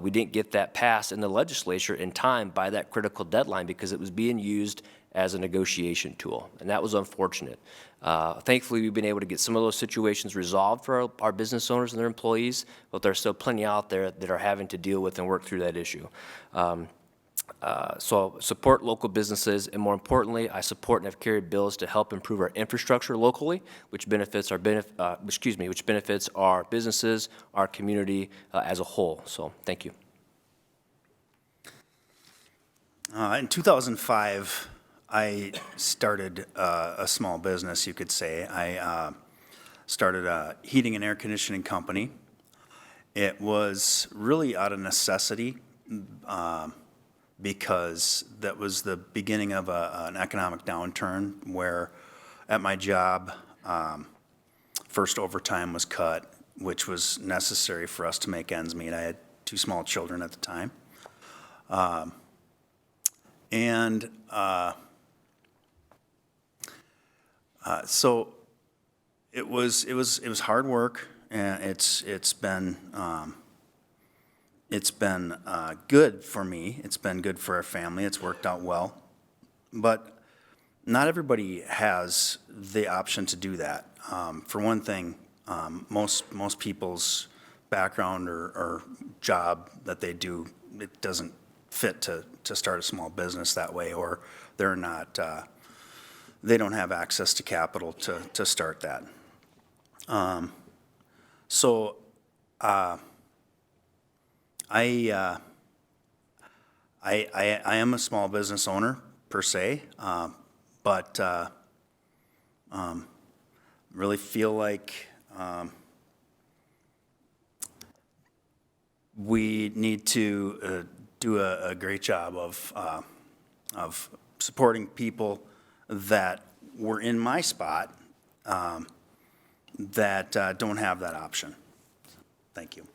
Speaker 5: we didn't get that passed in the legislature in time by that critical deadline because it was being used as a negotiation tool, and that was unfortunate. Thankfully, we've been able to get some of those situations resolved for our business owners and their employees, but there's still plenty out there that are having to deal with and work through that issue. So support local businesses, and more importantly, I support and have carried bills to help improve our infrastructure locally, which benefits our businesses, our community as a whole. So thank you.
Speaker 6: In 2005, I started a small business, you could say. I started a heating and air conditioning company. It was really out of necessity because that was the beginning of an economic downturn where at my job, first overtime was cut, which was necessary for us to make ends meet. I had 2 small children at the time. So it was hard work, and it's been good for me. It's been good for our family. It's worked out well, but not everybody has the option to do that. For one thing, most people's background or job that they do, it doesn't fit to start a small business that way, or they're not. They don't have access to capital to start that. I am a small business owner per se, but really feel like we need to do a great job of supporting people that were in my spot that don't have that option. Thank you.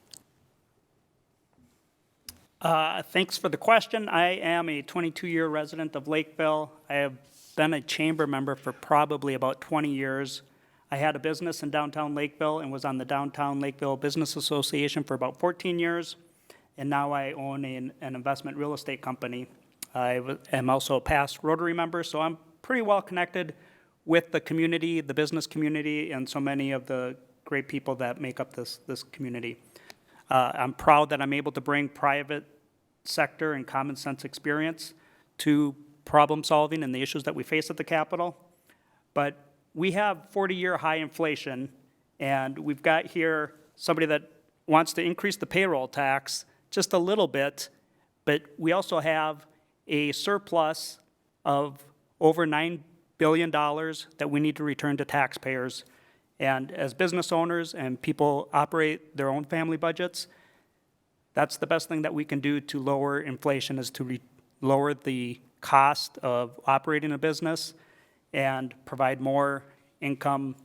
Speaker 7: Thanks for the question. I am a 22-year resident of Lakeville. I have been a chamber member for probably about 20 years. I had a business in downtown Lakeville and was on the Downtown Lakeville Business Association for about 14 years, and now I own an investment real estate company. I am also a past Rotary member, so I'm pretty well connected with the community, the business community, and so many of the great people that make up this community. I'm proud that I'm able to bring private sector and common sense experience to problem solving and the issues that we face at the Capitol. But we have 40-year high inflation, and we've got here somebody that wants to increase the payroll tax just a little bit, but we also have a surplus of over $9 billion that we need to return to taxpayers. And as business owners and people operate their own family budgets, that's the best thing that we can do to lower inflation, is to lower the cost of operating a business and provide more income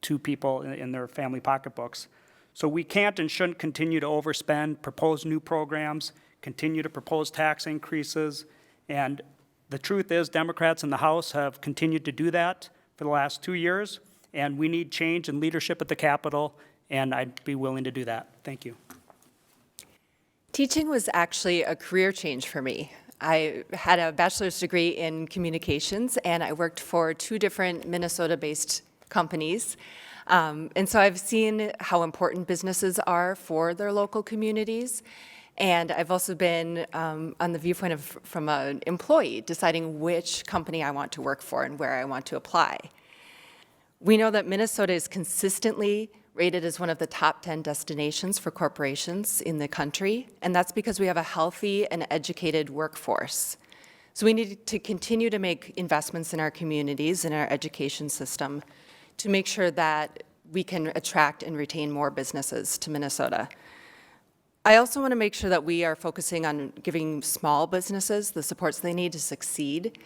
Speaker 7: to people in their family pocketbooks. So we can't and shouldn't continue to overspend, propose new programs, continue to propose tax increases, and the truth is, Democrats in the House have continued to do that for the last 2 years, and we need change in leadership at the Capitol, and I'd be willing to do that. Thank you.
Speaker 2: Teaching was actually a career change for me. I had a bachelor's degree in communications, and I worked for 2 different Minnesota-based companies. And so I've seen how important businesses are for their local communities. And I've also been on the viewpoint of from an employee, deciding which company I want to work for and where I want to apply. We know that Minnesota is consistently rated as one of the top 10 destinations for corporations in the country, and that's because we have a healthy and educated workforce. So we need to continue to make investments in our communities and our education system to make sure that we can attract and retain more businesses to Minnesota. I also want to make sure that we are focusing on giving small businesses the supports they need to succeed.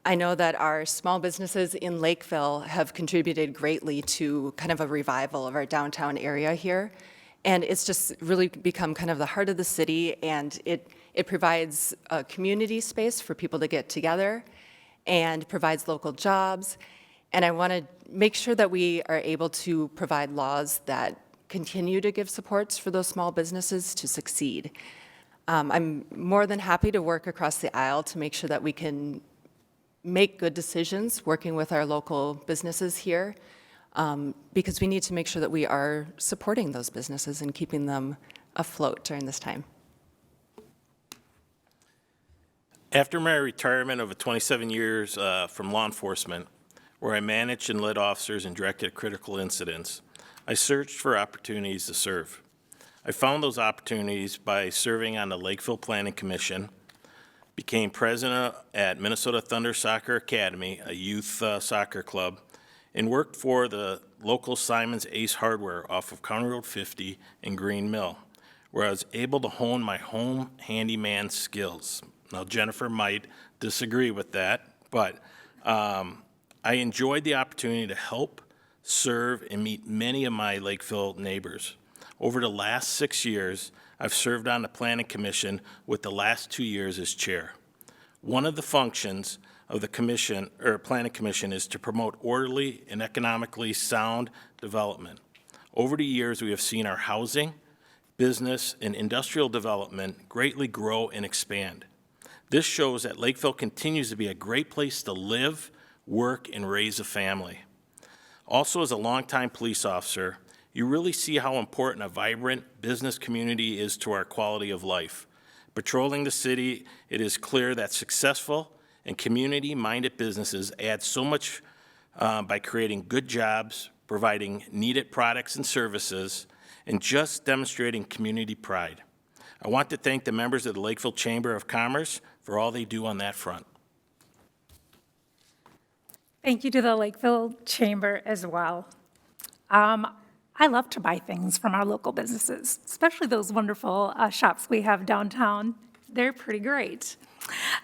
Speaker 2: I know that our small businesses in Lakeville have contributed greatly to kind of a revival of our downtown area here. And it's just really become kind of the heart of the city, and it provides a community space for people to get together and provides local jobs. And I want to make sure that we are able to provide laws that continue to give supports for those small businesses to succeed. I'm more than happy to work across the aisle to make sure that we can make good decisions working with our local businesses here, because we need to make sure that we are supporting those businesses and keeping them afloat during this time.
Speaker 3: After my retirement of 27 years from law enforcement, where I managed and led officers and directed critical incidents, I searched for opportunities to serve. I found those opportunities by serving on the Lakeville Planning Commission, became president at Minnesota Thunder Soccer Academy, a youth soccer club, and worked for the local Simon's Ace Hardware off of County Road 50 in Green Mill, where I was able to hone my home handyman skills. Now, Jennifer might disagree with that, but I enjoyed the opportunity to help, serve, and meet many of my Lakeville neighbors. Over the last 6 years, I've served on the Planning Commission with the last 2 years as chair. One of the functions of the commission, or Planning Commission, is to promote orderly and economically sound development. Over the years, we have seen our housing, business, and industrial development greatly grow and expand. This shows that Lakeville continues to be a great place to live, work, and raise a family. Also, as a longtime police officer, you really see how important a vibrant business community is to our quality of life. Patrolling the city, it is clear that successful and community-minded businesses add so much by creating good jobs, providing needed products and services, and just demonstrating community pride. I want to thank the members of the Lakeville Chamber of Commerce for all they do on that front.
Speaker 4: Thank you to the Lakeville Chamber as well. I love to buy things from our local businesses, especially those wonderful shops we have downtown. They're pretty great.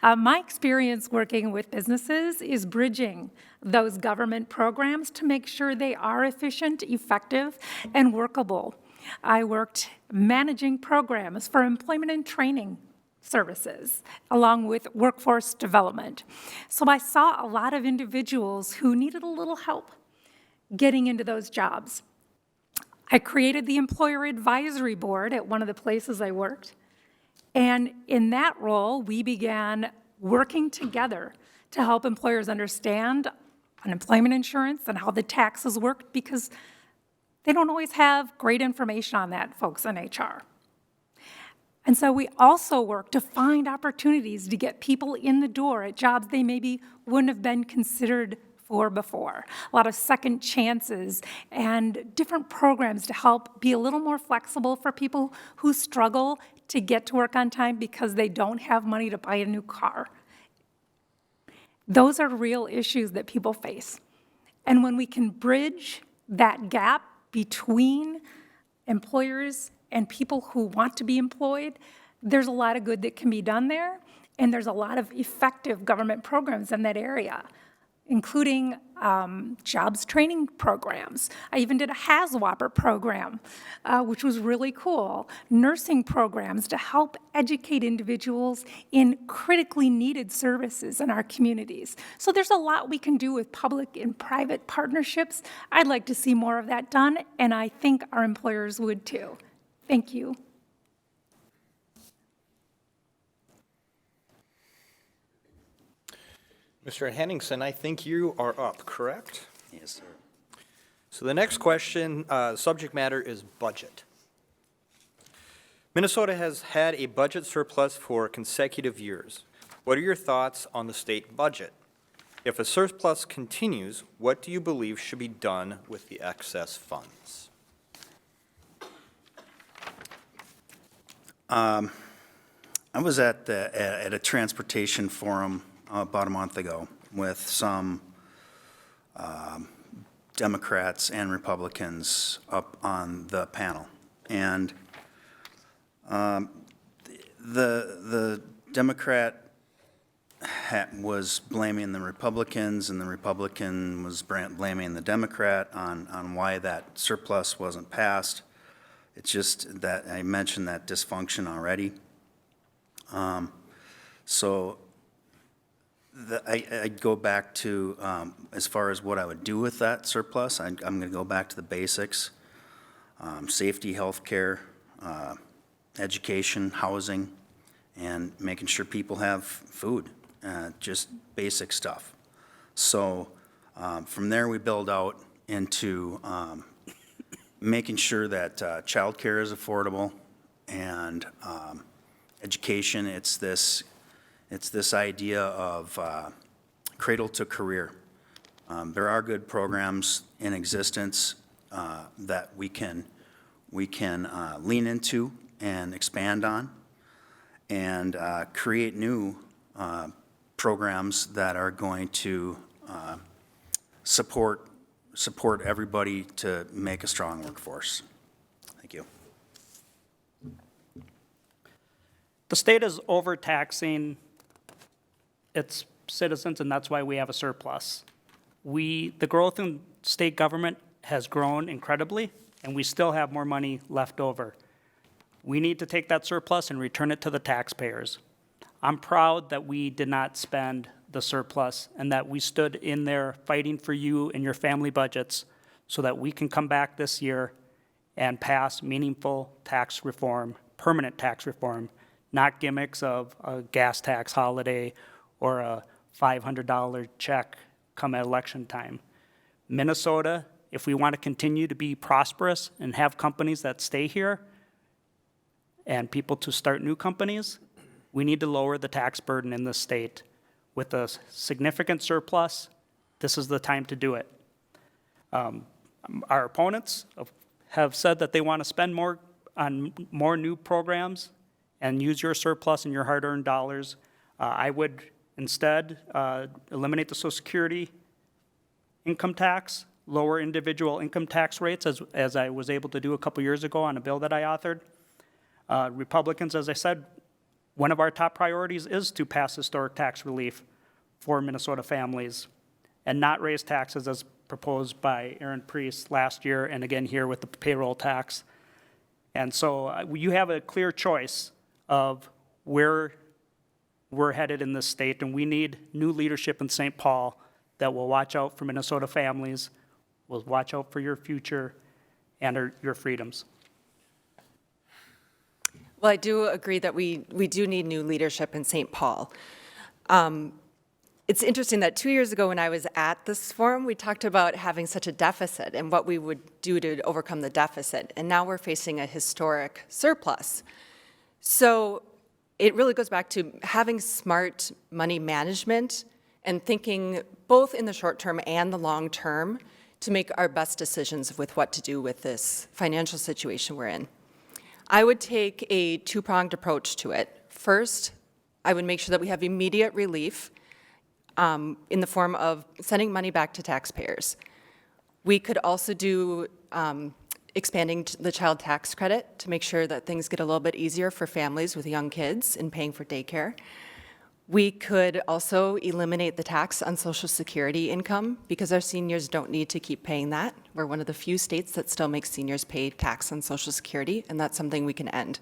Speaker 4: My experience working with businesses is bridging those government programs to make sure they are efficient, effective, and workable. I worked managing programs for employment and training services, along with workforce development. So I saw a lot of individuals who needed a little help getting into those jobs. I created the employer advisory board at one of the places I worked. And in that role, we began working together to help employers understand unemployment insurance and how the taxes worked, because they don't always have great information on that, folks in HR. And so we also work to find opportunities to get people in the door at jobs they maybe wouldn't have been considered for before. A lot of second chances and different programs to help be a little more flexible for people who struggle to get to work on time because they don't have money to buy a new car. Those are real issues that people face. And when we can bridge that gap between employers and people who want to be employed, there's a lot of good that can be done there, and there's a lot of effective government programs in that area, including jobs training programs. I even did a HAZWOPER program, which was really cool. Nursing programs to help educate individuals in critically needed services in our communities. So there's a lot we can do with public and private partnerships. I'd like to see more of that done, and I think our employers would too. Thank you.
Speaker 1: Mr. Henningsen, I think you are up, correct?
Speaker 6: Yes, sir.
Speaker 1: So the next question, subject matter is budget. Minnesota has had a budget surplus for consecutive years. What are your thoughts on the state budget? If a surplus continues, what do you believe should be done with the excess funds?
Speaker 6: I was at a transportation forum about a month ago with some Democrats and Republicans up on the panel. And the Democrat was blaming the Republicans, and the Republican was blaming the Democrat on why that surplus wasn't passed. It's just that I mentioned that dysfunction already. So I'd go back to, as far as what I would do with that surplus, I'm going to go back to the basics. Safety, healthcare, education, housing, and making sure people have food, just basic stuff. So from there, we build out into making sure that childcare is affordable, and education, it's this idea of cradle to career. There are good programs in existence that we can lean into and expand on, and create new programs that are going to support everybody to make a strong workforce. Thank you.
Speaker 7: The state is overtaxing its citizens, and that's why we have a surplus. The growth in state government has grown incredibly, and we still have more money left over. We need to take that surplus and return it to the taxpayers. I'm proud that we did not spend the surplus and that we stood in there fighting for you and your family budgets so that we can come back this year and pass meaningful tax reform, permanent tax reform, not gimmicks of a gas tax holiday or a $500 check come election time. Minnesota, if we want to continue to be prosperous and have companies that stay here and people to start new companies, we need to lower the tax burden in this state. With a significant surplus, this is the time to do it. Our opponents have said that they want to spend more on more new programs and use your surplus and your hard-earned dollars. I would instead eliminate the Social Security income tax, lower individual income tax rates, as I was able to do a couple years ago on a bill that I authored. Republicans, as I said, one of our top priorities is to pass historic tax relief for Minnesota families and not raise taxes as proposed by Erin Preese last year and again here with the payroll tax. And so you have a clear choice of where we're headed in this state, and we need new leadership in St. Paul that will watch out for Minnesota families, will watch out for your future and your freedoms.
Speaker 2: Well, I do agree that we do need new leadership in St. Paul. It's interesting that 2 years ago when I was at this forum, we talked about having such a deficit and what we would do to overcome the deficit. And now we're facing a historic surplus. So it really goes back to having smart money management and thinking both in the short term and the long term to make our best decisions with what to do with this financial situation we're in. I would take a two-pronged approach to it. First, I would make sure that we have immediate relief in the form of sending money back to taxpayers. We could also do expanding the child tax credit to make sure that things get a little bit easier for families with young kids in paying for daycare. We could also eliminate the tax on Social Security income because our seniors don't need to keep paying that. We're one of the few states that still makes seniors pay tax on Social Security, and that's something we can end.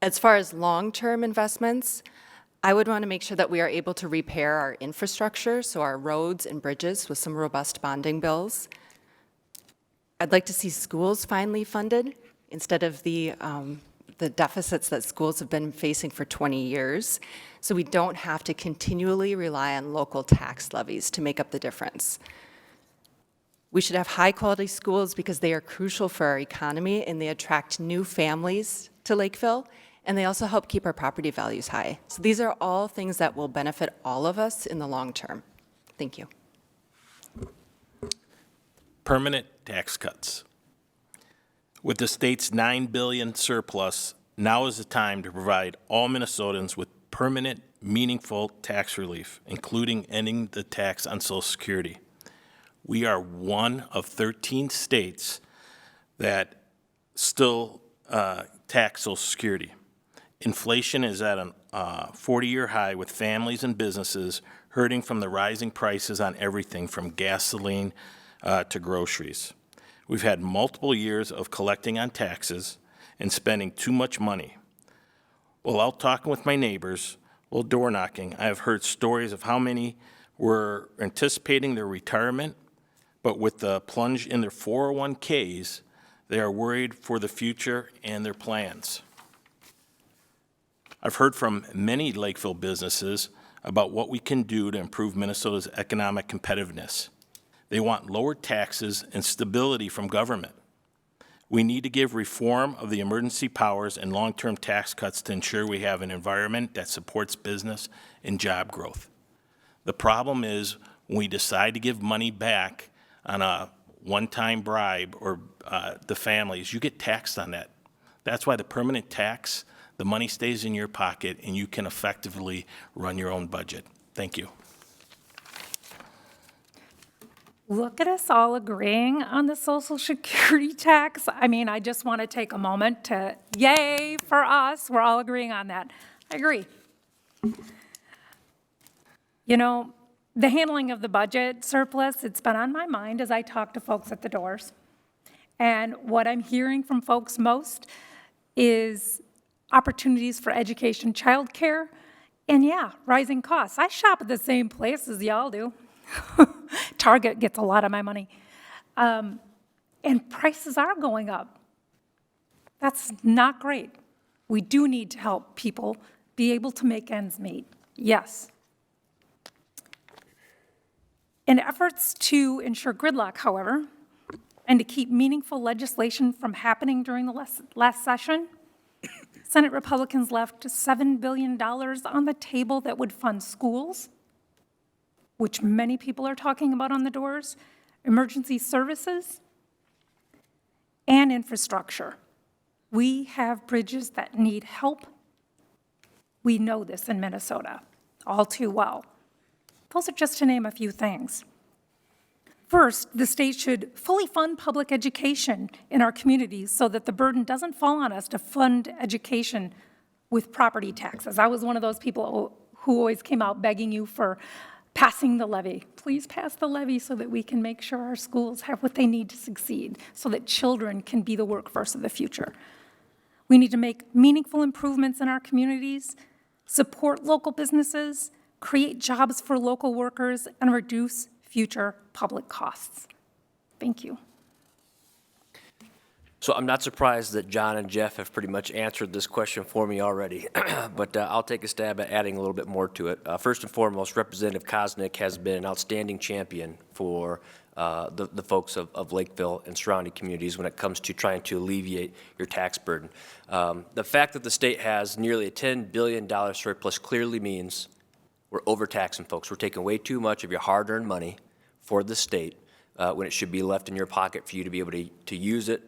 Speaker 2: As far as long-term investments, I would want to make sure that we are able to repair our infrastructure, so our roads and bridges with some robust bonding bills. I'd like to see schools finally funded instead of the the deficits that schools have been facing for 20 years, so we don't have to continually rely on local tax levies to make up the difference. We should have high-quality schools because they are crucial for our economy and they attract new families to Lakeville, and they also help keep our property values high. So these are all things that will benefit all of us in the long term. Thank you.
Speaker 3: Permanent tax cuts. With the state's $9 billion surplus, now is the time to provide all Minnesotans with permanent, meaningful tax relief, including ending the tax on Social Security. We are one of 13 states that still tax Social Security. Inflation is at a 40-year high, with families and businesses hurting from the rising prices on everything from gasoline to groceries. We've had multiple years of collecting on taxes and spending too much money. While out talking with my neighbors, while door knocking, I have heard stories of how many were anticipating their retirement, but with the plunge in their 401ks, they are worried for the future and their plans. I've heard from many Lakeville businesses about what we can do to improve Minnesota's economic competitiveness. They want lower taxes and stability from government. We need to give reform of the emergency powers and long-term tax cuts to ensure we have an environment that supports business and job growth. The problem is when we decide to give money back on a one-time bribe or the families, you get taxed on that. That's why the permanent tax, the money stays in your pocket and you can effectively run your own budget. Thank you.
Speaker 4: Look at us all agreeing on the Social Security tax. I mean, I just want to take a moment to, yay for us, we're all agreeing on that. I agree. You know, the handling of the budget surplus, it's been on my mind as I talk to folks at the doors. And what I'm hearing from folks most is opportunities for education, childcare, and yeah, rising costs. I shop at the same place as y'all do. Target gets a lot of my money. And prices are going up. That's not great. We do need to help people be able to make ends meet. Yes. In efforts to ensure gridlock, however, and to keep meaningful legislation from happening during the last session, Senate Republicans left $7 billion on the table that would fund schools, which many people are talking about on the doors, emergency services, and infrastructure. We have bridges that need help. We know this in Minnesota all too well. Those are just to name a few things. First, the state should fully fund public education in our communities so that the burden doesn't fall on us to fund education with property taxes. I was one of those people who always came out begging you for passing the levy. Please pass the levy so that we can make sure our schools have what they need to succeed, so that children can be the workforce of the future. We need to make meaningful improvements in our communities, support local businesses, create jobs for local workers, and reduce future public costs. Thank you.
Speaker 5: So I'm not surprised that John and Jeff have pretty much answered this question for me already, but I'll take a stab at adding a little bit more to it. First and foremost, Representative Kosnick has been an outstanding champion for the folks of Lakeville and surrounding communities when it comes to trying to alleviate your tax burden. The fact that the state has nearly a $10 billion surplus clearly means we're overtaxing folks. We're taking way too much of your hard-earned money for the state when it should be left in your pocket for you to be able to use it,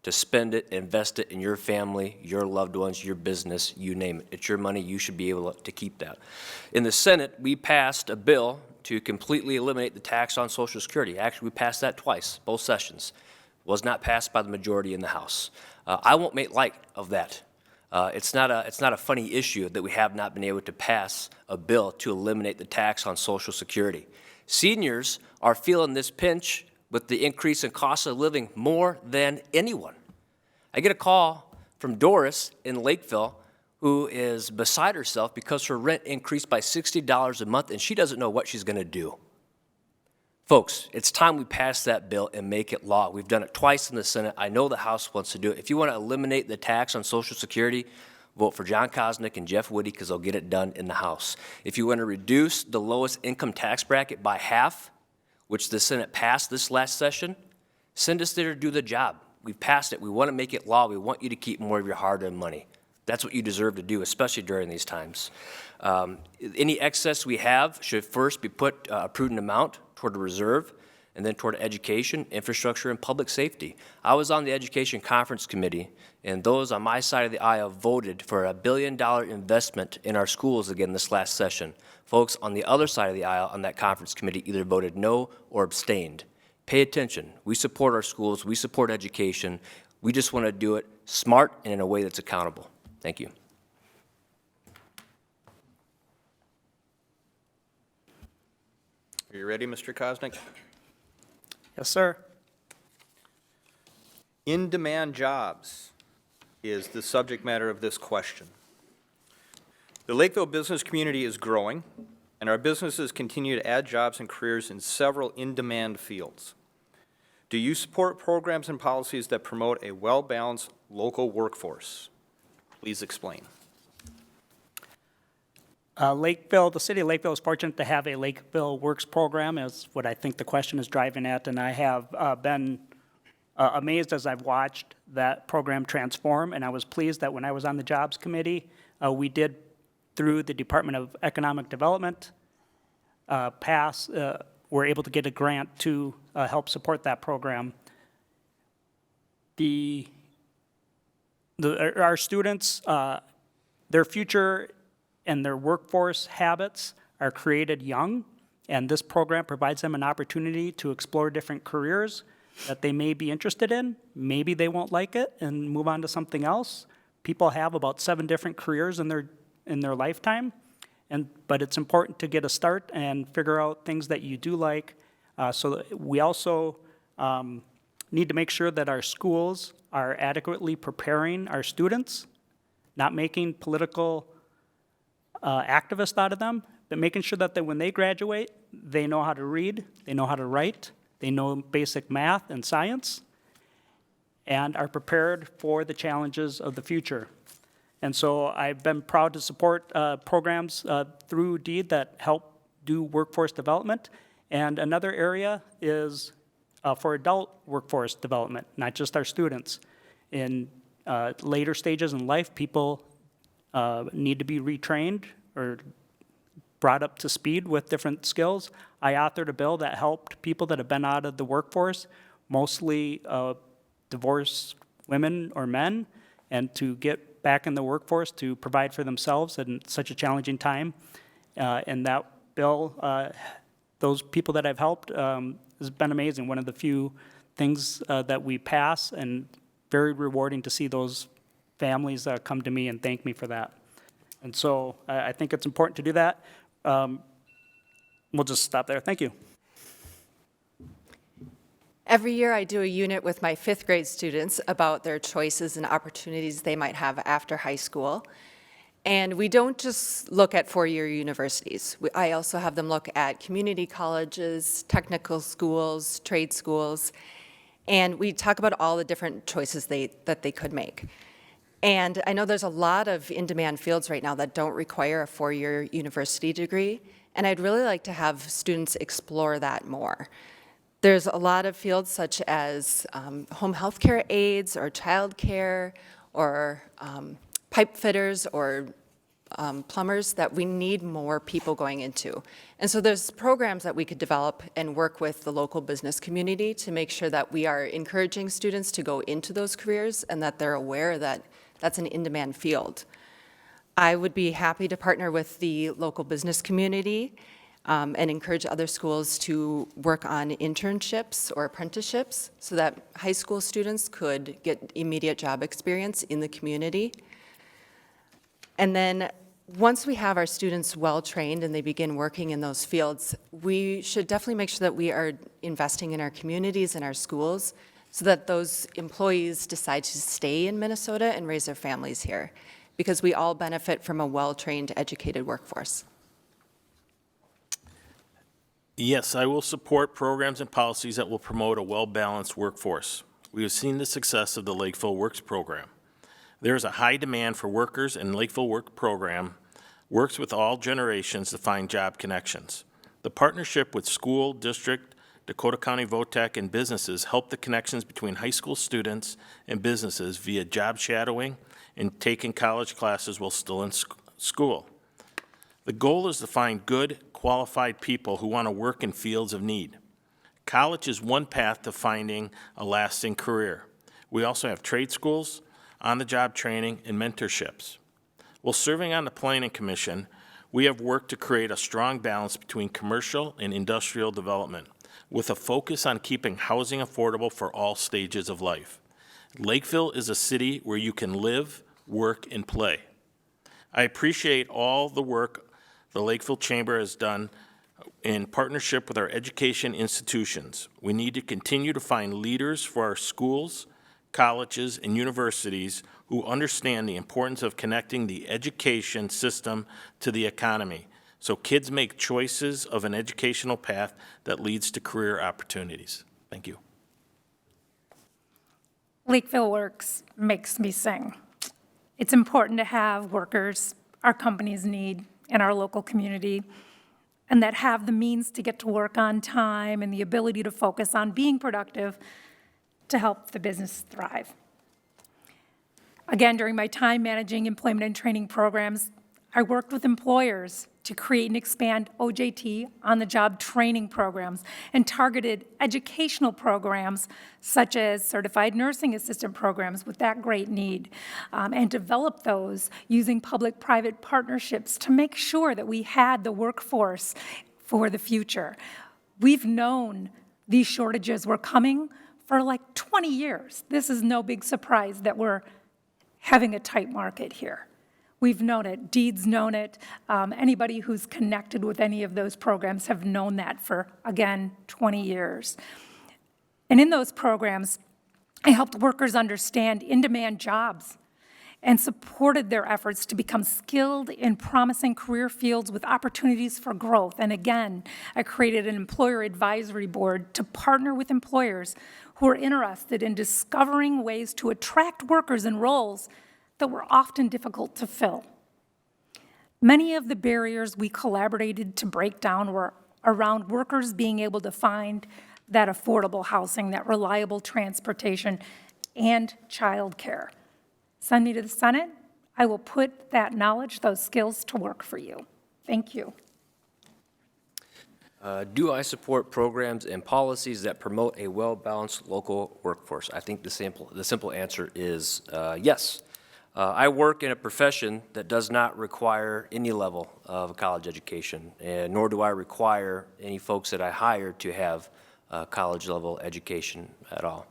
Speaker 5: to spend it, invest it in your family, your loved ones, your business, you name it. It's your money. You should be able to keep that. In the Senate, we passed a bill to completely eliminate the tax on Social Security. Actually, we passed that twice, both sessions. It was not passed by the majority in the House. I won't make light of that. It's not a funny issue that we have not been able to pass a bill to eliminate the tax on Social Security. Seniors are feeling this pinch with the increase in cost of living more than anyone. I get a call from Doris in Lakeville who is beside herself because her rent increased by $60 a month and she doesn't know what she's going to do. Folks, it's time we pass that bill and make it law. We've done it twice in the Senate. I know the House wants to do it. If you want to eliminate the tax on Social Security, vote for Jon Koznick and Jeff Witte because they'll get it done in the House. If you want to reduce the lowest income tax bracket by half, which the Senate passed this last session, send us there to do the job. We've passed it. We want to make it law. We want you to keep more of your hard-earned money. That's what you deserve to do, especially during these times. Any excess we have should first be put a prudent amount toward a reserve, and then toward education, infrastructure, and public safety. I was on the Education Conference Committee, and those on my side of the aisle voted for a $1 billion investment in our schools again this last session. Folks on the other side of the aisle on that conference committee either voted no or abstained. Pay attention. We support our schools. We support education. We just want to do it smart and in a way that's accountable. Thank you.
Speaker 1: Are you ready, Mr. Kosnick?
Speaker 7: Yes, sir.
Speaker 1: In-demand jobs is the subject matter of this question. The Lakeville business community is growing, and our businesses continue to add jobs and careers in several in-demand fields. Do you support programs and policies that promote a well-balanced local workforce? Please explain.
Speaker 7: Lakeville, the city of Lakeville is fortunate to have a Lakeville Works program, is what I think the question is driving at, and I have been amazed as I've watched that program transform, and I was pleased that when I was on the Jobs Committee, we did, through the Department of Economic Development, were able to get a grant to help support that program. Our students, their future and their workforce habits are created young, and this program provides them an opportunity to explore different careers that they may be interested in. Maybe they won't like it and move on to something else. People have about 7 different careers in their lifetime, but it's important to get a start and figure out things that you do like. So we also need to make sure that our schools are adequately preparing our students, not making political activists out of them, but making sure that when they graduate, they know how to read, they know how to write, they know basic math and science, and are prepared for the challenges of the future. And so I've been proud to support programs through DEED that help do workforce development. And another area is for adult workforce development, not just our students. In later stages in life, people need to be retrained or brought up to speed with different skills. I authored a bill that helped people that have been out of the workforce, mostly divorced women or men, and to get back in the workforce to provide for themselves in such a challenging time. And that bill, those people that I've helped, has been amazing. One of the few things that we pass, and very rewarding to see those families come to me and thank me for that. And so I think it's important to do that. We'll just stop there. Thank you.
Speaker 2: Every year I do a unit with my 5th grade students about their choices and opportunities they might have after high school. And we don't just look at 4-year universities. I also have them look at community colleges, technical schools, trade schools, and we talk about all the different choices that they could make. And I know there's a lot of in-demand fields right now that don't require a 4-year university degree, and I'd really like to have students explore that more. There's a lot of fields such as home health care aides or child care or pipe fitters or plumbers that we need more people going into. And so there's programs that we could develop and work with the local business community to make sure that we are encouraging students to go into those careers and that they're aware that that's an in-demand field. I would be happy to partner with the local business community and encourage other schools to work on internships or apprenticeships so that high school students could get immediate job experience in the community. And then once we have our students well-trained and they begin working in those fields, we should definitely make sure that we are investing in our communities and our schools so that those employees decide to stay in Minnesota and raise their families here, because we all benefit from a well-trained, educated workforce.
Speaker 3: Yes, I will support programs and policies that will promote a well-balanced workforce. We have seen the success of the Lakeville Works program. There is a high demand for workers, and Lakeville Work program works with all generations to find job connections. The partnership with school, district, Dakota County VOTEC, and businesses help the connections between high school students and businesses via job shadowing and taking college classes while still in school. The goal is to find good, qualified people who want to work in fields of need. College is one path to finding a lasting career. We also have trade schools, on-the-job training, and mentorships. While serving on the Planning Commission, we have worked to create a strong balance between commercial and industrial development, with a focus on keeping housing affordable for all stages of life. Lakeville is a city where you can live, work, and play. I appreciate all the work the Lakeville Chamber has done in partnership with our education institutions. We need to continue to find leaders for our schools, colleges, and universities who understand the importance of connecting the education system to the economy, so kids make choices of an educational path that leads to career opportunities. Thank you.
Speaker 4: Lakeville Works makes me sing. It's important to have workers our companies need in our local community, and that have the means to get to work on time and the ability to focus on being productive to help the business thrive. Again, during my time managing employment and training programs, I worked with employers to create and expand OJT, on-the-job training programs, and targeted educational programs such as certified nursing assistant programs with that great need, and develop those using public-private partnerships to make sure that we had the workforce for the future. We've known these shortages were coming for like 20 years. This is no big surprise that we're having a tight market here. We've known it. Deed's known it. Anybody who's connected with any of those programs have known that for, again, 20 years. And in those programs, I helped workers understand in-demand jobs and supported their efforts to become skilled in promising career fields with opportunities for growth. And again, I created an employer advisory board to partner with employers who are interested in discovering ways to attract workers in roles that were often difficult to fill. Many of the barriers we collaborated to break down were around workers being able to find that affordable housing, that reliable transportation, and childcare. Send me to the Senate. I will put that knowledge, those skills to work for you. Thank you.
Speaker 5: Do I support programs and policies that promote a well-balanced local workforce? I think the simple answer is yes. I work in a profession that does not require any level of college education, and nor do I require any folks that I hire to have college-level education at all.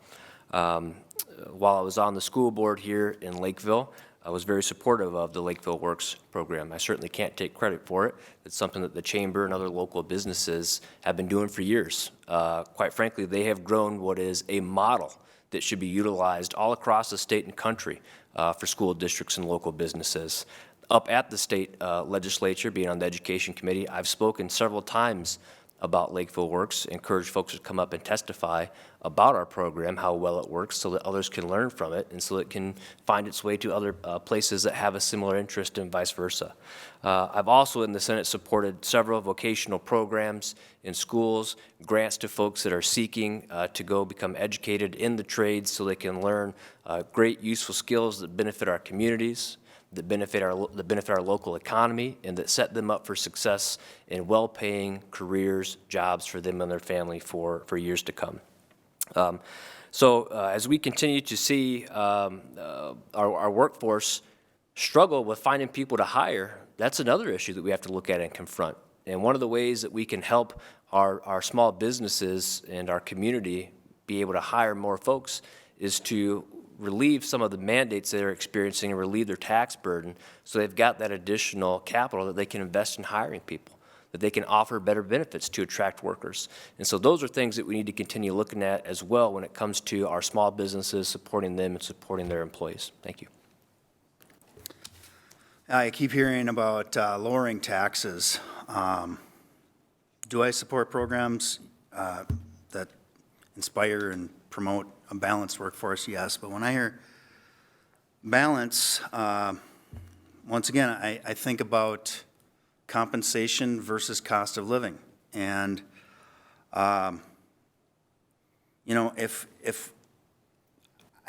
Speaker 5: While I was on the school board here in Lakeville, I was very supportive of the Lakeville Works program. I certainly can't take credit for it. It's something that the Chamber and other local businesses have been doing for years. Quite frankly, they have grown what is a model that should be utilized all across the state and country for school districts and local businesses. Up at the state legislature, being on the Education Committee, I've spoken several times about Lakeville Works, encourage folks to come up and testify about our program, how well it works, so that others can learn from it and so it can find its way to other places that have a similar interest and vice versa. I've also in the Senate supported several vocational programs in schools, grants to folks that are seeking to go become educated in the trades so they can learn great useful skills that benefit our communities, that benefit our local economy, and that set them up for success in well-paying careers, jobs for them and their family for years to come. As we continue to see our workforce struggle with finding people to hire, that's another issue that we have to look at and confront. And one of the ways that we can help our small businesses and our community be able to hire more folks is to relieve some of the mandates they're experiencing and relieve their tax burden so they've got that additional capital that they can invest in hiring people, that they can offer better benefits to attract workers. And so those are things that we need to continue looking at as well when it comes to our small businesses, supporting them and supporting their employees. Thank you.
Speaker 6: I keep hearing about lowering taxes. Do I support programs that inspire and promote a balanced workforce? Yes, but when I hear balance, once again, I think about compensation versus cost of living. And, you know, if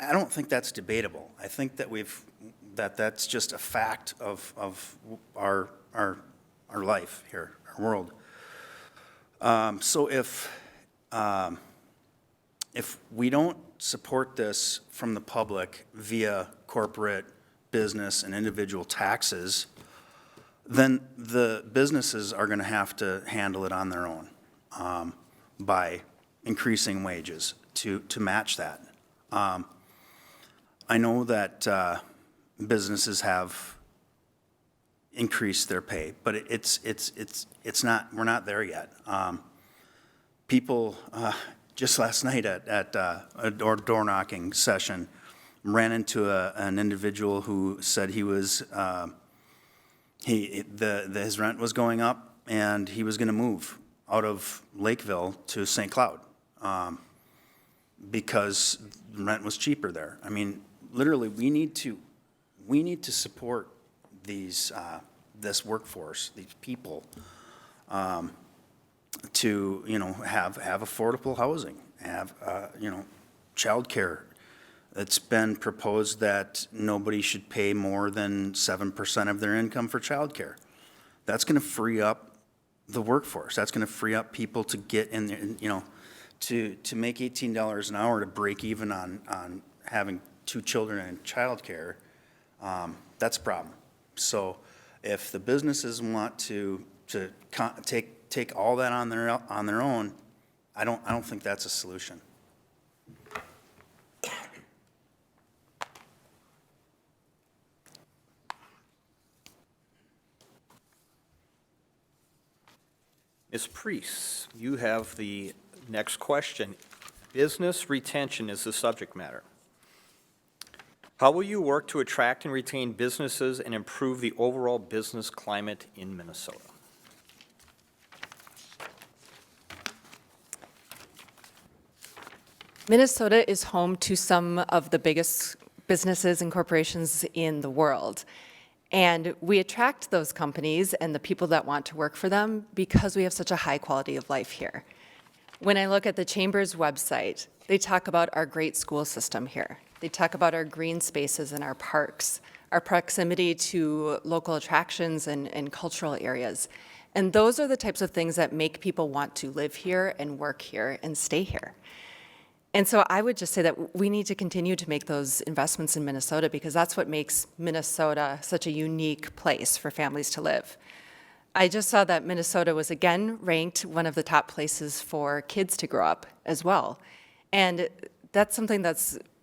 Speaker 6: I don't think that's debatable. I think that that's just a fact of our life here, our world. So if we don't support this from the public via corporate, business, and individual taxes, then the businesses are going to have to handle it on their own by increasing wages to match that. I know that businesses have increased their pay, but it's not. We're not there yet. People just last night at a door knocking session ran into an individual who said he was his rent was going up and he was going to move out of Lakeville to St. Cloud because rent was cheaper there. I mean, literally, we need to support these this workforce, these people, to have affordable housing, have childcare. It's been proposed that nobody should pay more than 7% of their income for childcare. That's going to free up the workforce. That's going to free up people to get in there, to make $18 an hour to break even on having 2 children in childcare. That's a problem. So if the businesses want to take all that on their own, I don't think that's a solution.
Speaker 1: Ms. Preese, you have the next question. Business retention is the subject matter. How will you work to attract and retain businesses and improve the overall business climate in Minnesota?
Speaker 2: Minnesota is home to some of the biggest businesses and corporations in the world. And we attract those companies and the people that want to work for them because we have such a high quality of life here. When I look at the Chamber's website, they talk about our great school system here. They talk about our green spaces and our parks, our proximity to local attractions and cultural areas. And those are the types of things that make people want to live here and work here and stay here. And so I would just say that we need to continue to make those investments in Minnesota because that's what makes Minnesota such a unique place for families to live. I just saw that Minnesota was again ranked one of the top places for kids to grow up as well. And that's something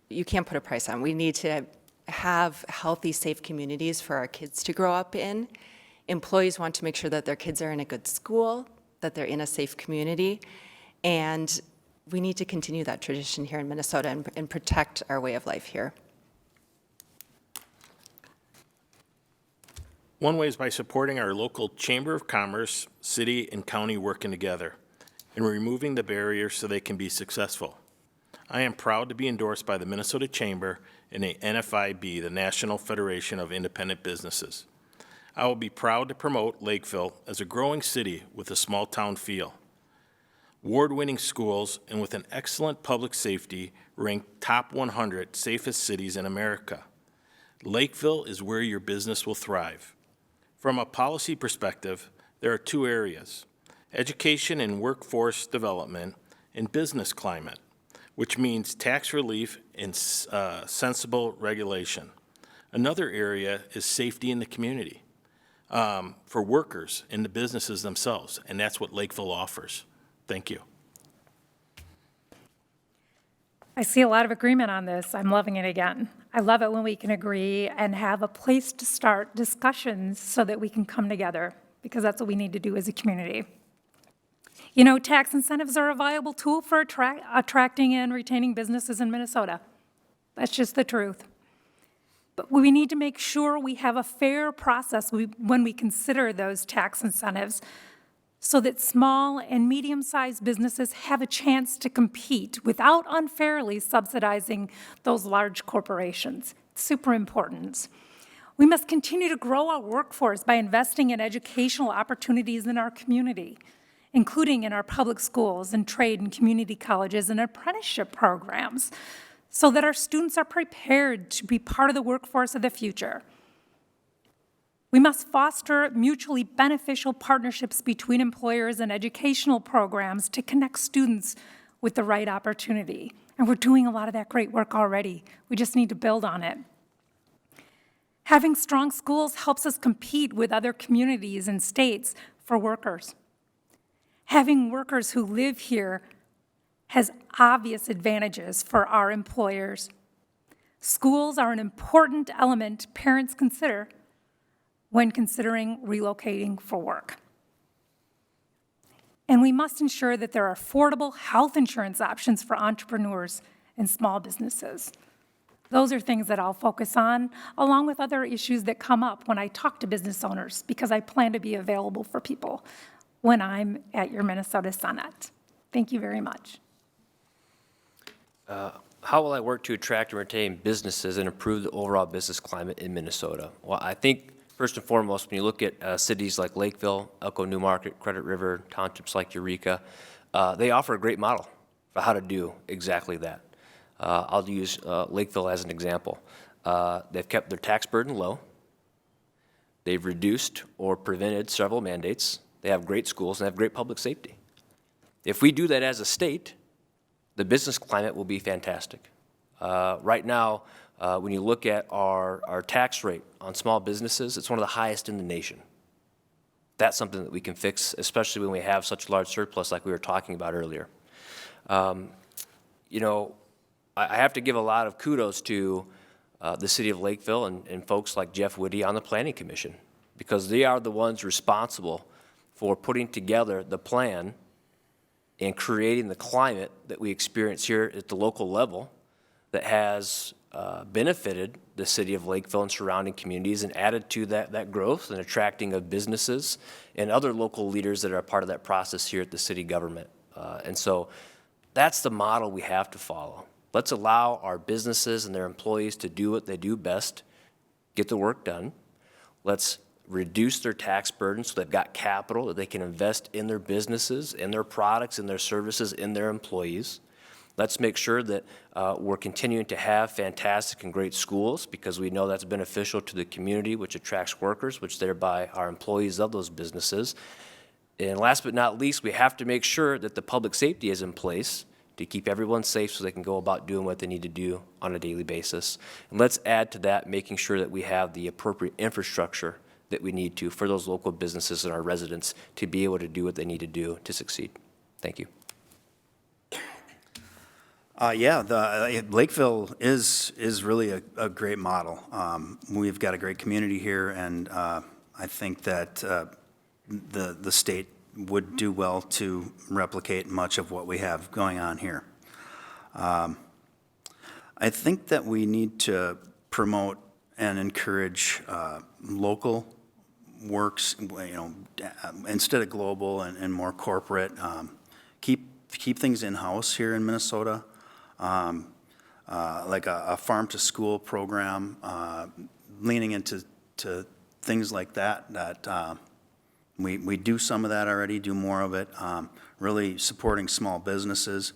Speaker 2: you can't put a price on. We need to have healthy, safe communities for our kids to grow up in. Employees want to make sure that their kids are in a good school, that they're in a safe community, and we need to continue that tradition here in Minnesota and protect our way of life here.
Speaker 3: One way is by supporting our local Chamber of Commerce, city and county working together and removing the barriers so they can be successful. I am proud to be endorsed by the Minnesota Chamber and the NFIB, the National Federation of Independent Businesses. I will be proud to promote Lakeville as a growing city with a small town feel. Award-winning schools and with an excellent public safety ranked top 100 safest cities in America. Lakeville is where your business will thrive. From a policy perspective, there are 2 areas: education and workforce development and business climate, which means tax relief and sensible regulation. Another area is safety in the community for workers and the businesses themselves, and that's what Lakeville offers. Thank you.
Speaker 4: I see a lot of agreement on this. I'm loving it again. I love it when we can agree and have a place to start discussions so that we can come together, because that's what we need to do as a community. You know, tax incentives are a viable tool for attracting and retaining businesses in Minnesota. That's just the truth. But we need to make sure we have a fair process when we consider those tax incentives so that small and medium-sized businesses have a chance to compete without unfairly subsidizing those large corporations. It's super important. We must continue to grow our workforce by investing in educational opportunities in our community, including in our public schools and trade and community colleges and apprenticeship programs, so that our students are prepared to be part of the workforce of the future. We must foster mutually beneficial partnerships between employers and educational programs to connect students with the right opportunity. And we're doing a lot of that great work already. We just need to build on it. Having strong schools helps us compete with other communities and states for workers. Having workers who live here has obvious advantages for our employers. Schools are an important element parents consider when considering relocating for work. And we must ensure that there are affordable health insurance options for entrepreneurs and small businesses. Those are things that I'll focus on, along with other issues that come up when I talk to business owners, because I plan to be available for people when I'm at your Minnesota Summit. Thank you very much.
Speaker 5: How will I work to attract and retain businesses and improve the overall business climate in Minnesota? Well, I think first and foremost, when you look at cities like Lakeville, Elko, Newmarket, Credit River, townships like Eureka, they offer a great model for how to do exactly that. I'll use Lakeville as an example. They've kept their tax burden low. They've reduced or prevented several mandates. They have great schools and they have great public safety. If we do that as a state, the business climate will be fantastic. Right now, when you look at our tax rate on small businesses, it's one of the highest in the nation. That's something that we can fix, especially when we have such large surplus like we were talking about earlier. You know, I have to give a lot of kudos to the city of Lakeville and folks like Jeff Witte on the Planning Commission, because they are the ones responsible for putting together the plan and creating the climate that we experience here at the local level that has benefited the city of Lakeville and surrounding communities and added to that growth and attracting of businesses and other local leaders that are a part of that process here at the city government. And so that's the model we have to follow. Let's allow our businesses and their employees to do what they do best, get the work done. Let's reduce their tax burden so they've got capital that they can invest in their businesses, in their products, in their services, in their employees. Let's make sure that we're continuing to have fantastic and great schools, because we know that's beneficial to the community, which attracts workers, which thereby are employees of those businesses. And last but not least, we have to make sure that the public safety is in place to keep everyone safe so they can go about doing what they need to do on a daily basis. And let's add to that making sure that we have the appropriate infrastructure that we need to for those local businesses and our residents to be able to do what they need to do to succeed. Thank you.
Speaker 6: Lakeville is really a great model. We've got a great community here, and I think that the state would do well to replicate much of what we have going on here. I think that we need to promote and encourage local works, instead of global and more corporate. Keep things in-house here in Minnesota. Like a farm-to-school program, leaning into things like that we do some of that already, do more of it, really supporting small businesses.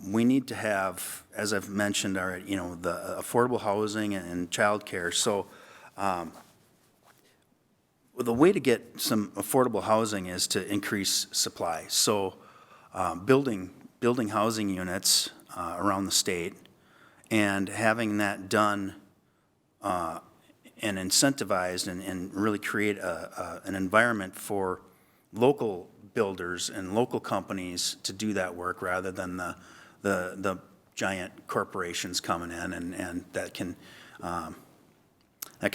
Speaker 6: We need to have, as I've mentioned already, the affordable housing and childcare. So the way to get some affordable housing is to increase supply. So building housing units around the state and having that done and incentivized and really create an environment for local builders and local companies to do that work rather than the giant corporations coming in and that can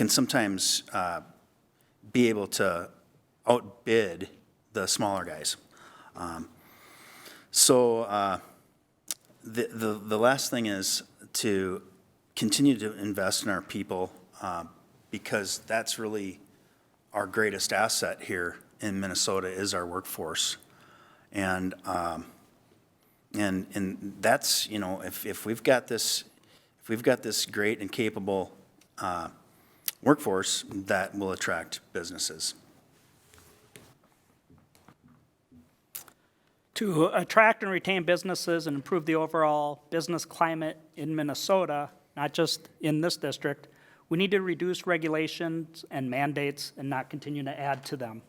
Speaker 6: sometimes be able to outbid the smaller guys. So the last thing is to continue to invest in our people, because that's really our greatest asset here in Minnesota is our workforce. And that's, you know, if we've got this great and capable workforce, that will attract businesses.
Speaker 7: To attract and retain businesses and improve the overall business climate in Minnesota, not just in this district, we need to reduce regulations and mandates and not continue to add to them.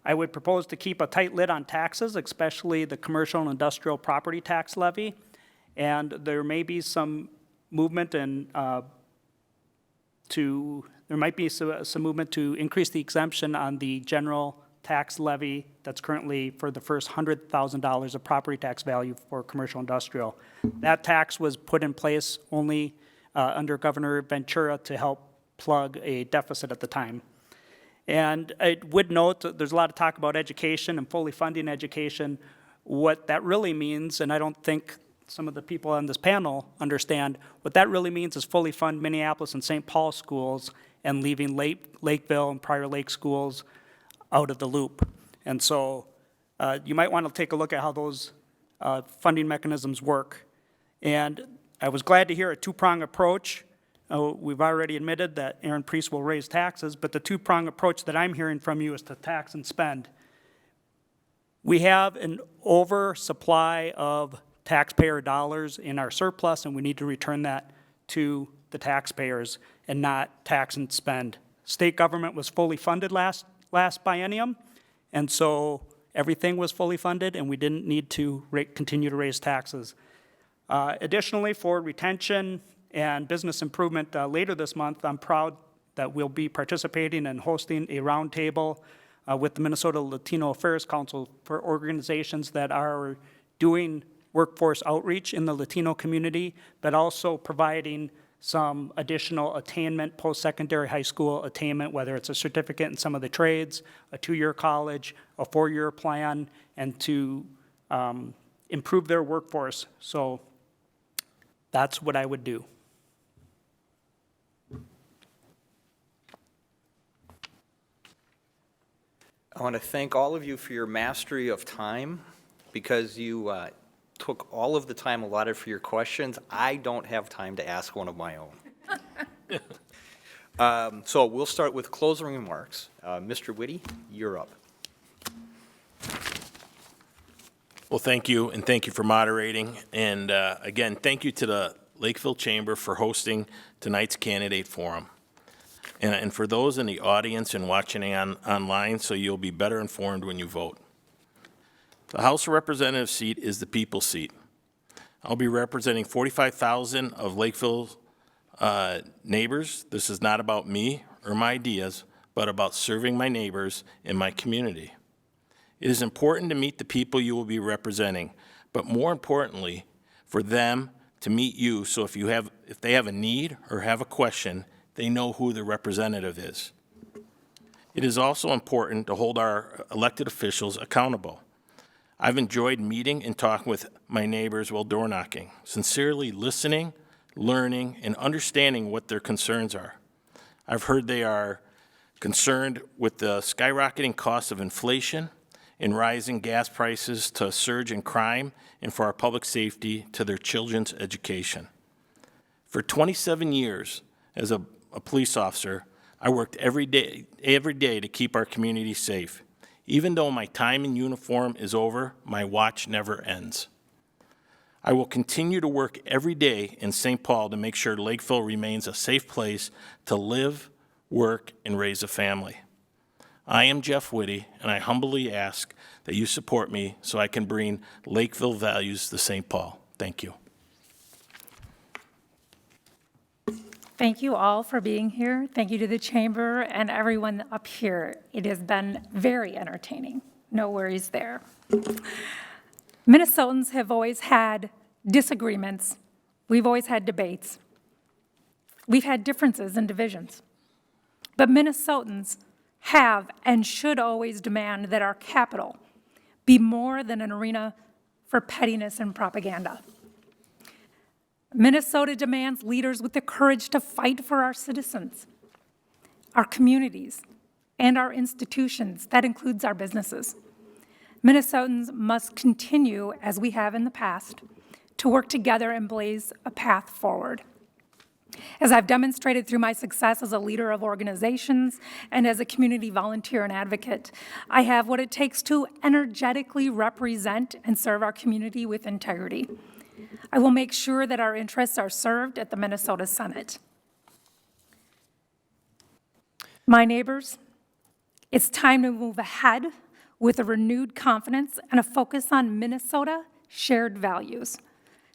Speaker 7: I would propose to keep a tight lid on taxes, especially the commercial and industrial property tax levy, and there may be some movement some movement to increase the exemption on the general tax levy that's currently for the first $100,000 of property tax value for commercial industrial. That tax was put in place only under Governor Ventura to help plug a deficit at the time. And I would note that there's a lot of talk about education and fully funding education. What that really means, and I don't think some of the people on this panel understand, what that really means is fully fund Minneapolis and St. Paul schools and leaving Lakeville and Prior Lake schools out of the loop. And so you might want to take a look at how those funding mechanisms work. And I was glad to hear a two-prong approach. We've already admitted that Erin Preese will raise taxes, but the two-prong approach that I'm hearing from you is to tax and spend. We have an oversupply of taxpayer dollars in our surplus, and we need to return that to the taxpayers and not tax and spend. State government was fully funded last biennium, and so everything was fully funded, and we didn't need to continue to raise taxes. Additionally, for retention and business improvement later this month, I'm proud that we'll be participating and hosting a roundtable with the Minnesota Latino Affairs Council for organizations that are doing workforce outreach in the Latino community, but also providing some additional attainment, post-secondary high school attainment, whether it's a certificate in some of the trades, a 2-year college, a 4-year plan, and to improve their workforce. So that's what I would do.
Speaker 1: I want to thank all of you for your mastery of time, because you took all of the time allotted for your questions. I don't have time to ask one of my own. So we'll start with closing remarks. Mr. Witte, you're up.
Speaker 3: Well, thank you, and thank you for moderating. And again, thank you to the Lakeville Chamber for hosting tonight's candidate forum. And for those in the audience and watching online, so you'll be better informed when you vote. The House of Representatives seat is the people's seat. I'll be representing 45,000 of Lakeville's neighbors. This is not about me or my ideas, but about serving my neighbors in my community. It is important to meet the people you will be representing, but more importantly, for them to meet you, so if they have a need or have a question, they know who the representative is. It is also important to hold our elected officials accountable. I've enjoyed meeting and talking with my neighbors while door knocking, sincerely listening, learning, and understanding what their concerns are. I've heard they are concerned with the skyrocketing cost of inflation and rising gas prices, to a surge in crime, and for our public safety, to their children's education. For 27 years as a police officer, I worked every day to keep our community safe. Even though my time in uniform is over, my watch never ends. I will continue to work every day in St. Paul to make sure Lakeville remains a safe place to live, work, and raise a family. I am Jeff Witte, and I humbly ask that you support me so I can bring Lakeville values to St. Paul. Thank you.
Speaker 4: Thank you all for being here. Thank you to the chamber and everyone up here. It has been very entertaining. No worries there. Minnesotans have always had disagreements. We've always had debates. We've had differences and divisions. But Minnesotans have and should always demand that our capital be more than an arena for pettiness and propaganda. Minnesota demands leaders with the courage to fight for our citizens, our communities, and our institutions. That includes our businesses. Minnesotans must continue, as we have in the past, to work together and blaze a path forward. As I've demonstrated through my success as a leader of organizations and as a community volunteer and advocate, I have what it takes to energetically represent and serve our community with integrity. I will make sure that our interests are served at the Minnesota Senate. My neighbors, it's time to move ahead with a renewed confidence and a focus on Minnesota shared values.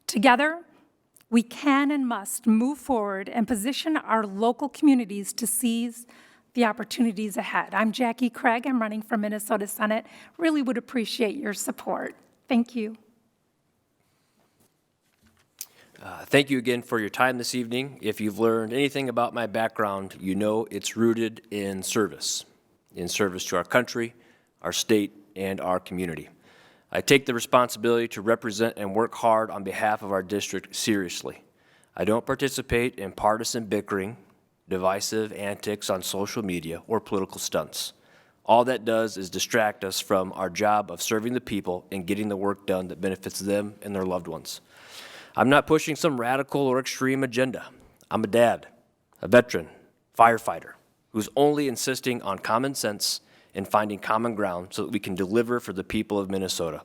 Speaker 4: Together, we can and must move forward and position our local communities to seize the opportunities ahead. I'm Jackie Craig. I'm running for Minnesota Senate. Really would appreciate your support. Thank you.
Speaker 5: Thank you again for your time this evening. If you've learned anything about my background, you know it's rooted in service to our country, our state, and our community. I take the responsibility to represent and work hard on behalf of our district seriously. I don't participate in partisan bickering, divisive antics on social media, or political stunts. All that does is distract us from our job of serving the people and getting the work done that benefits them and their loved ones. I'm not pushing some radical or extreme agenda. I'm a dad, a veteran, firefighter, who's only insisting on common sense and finding common ground so that we can deliver for the people of Minnesota.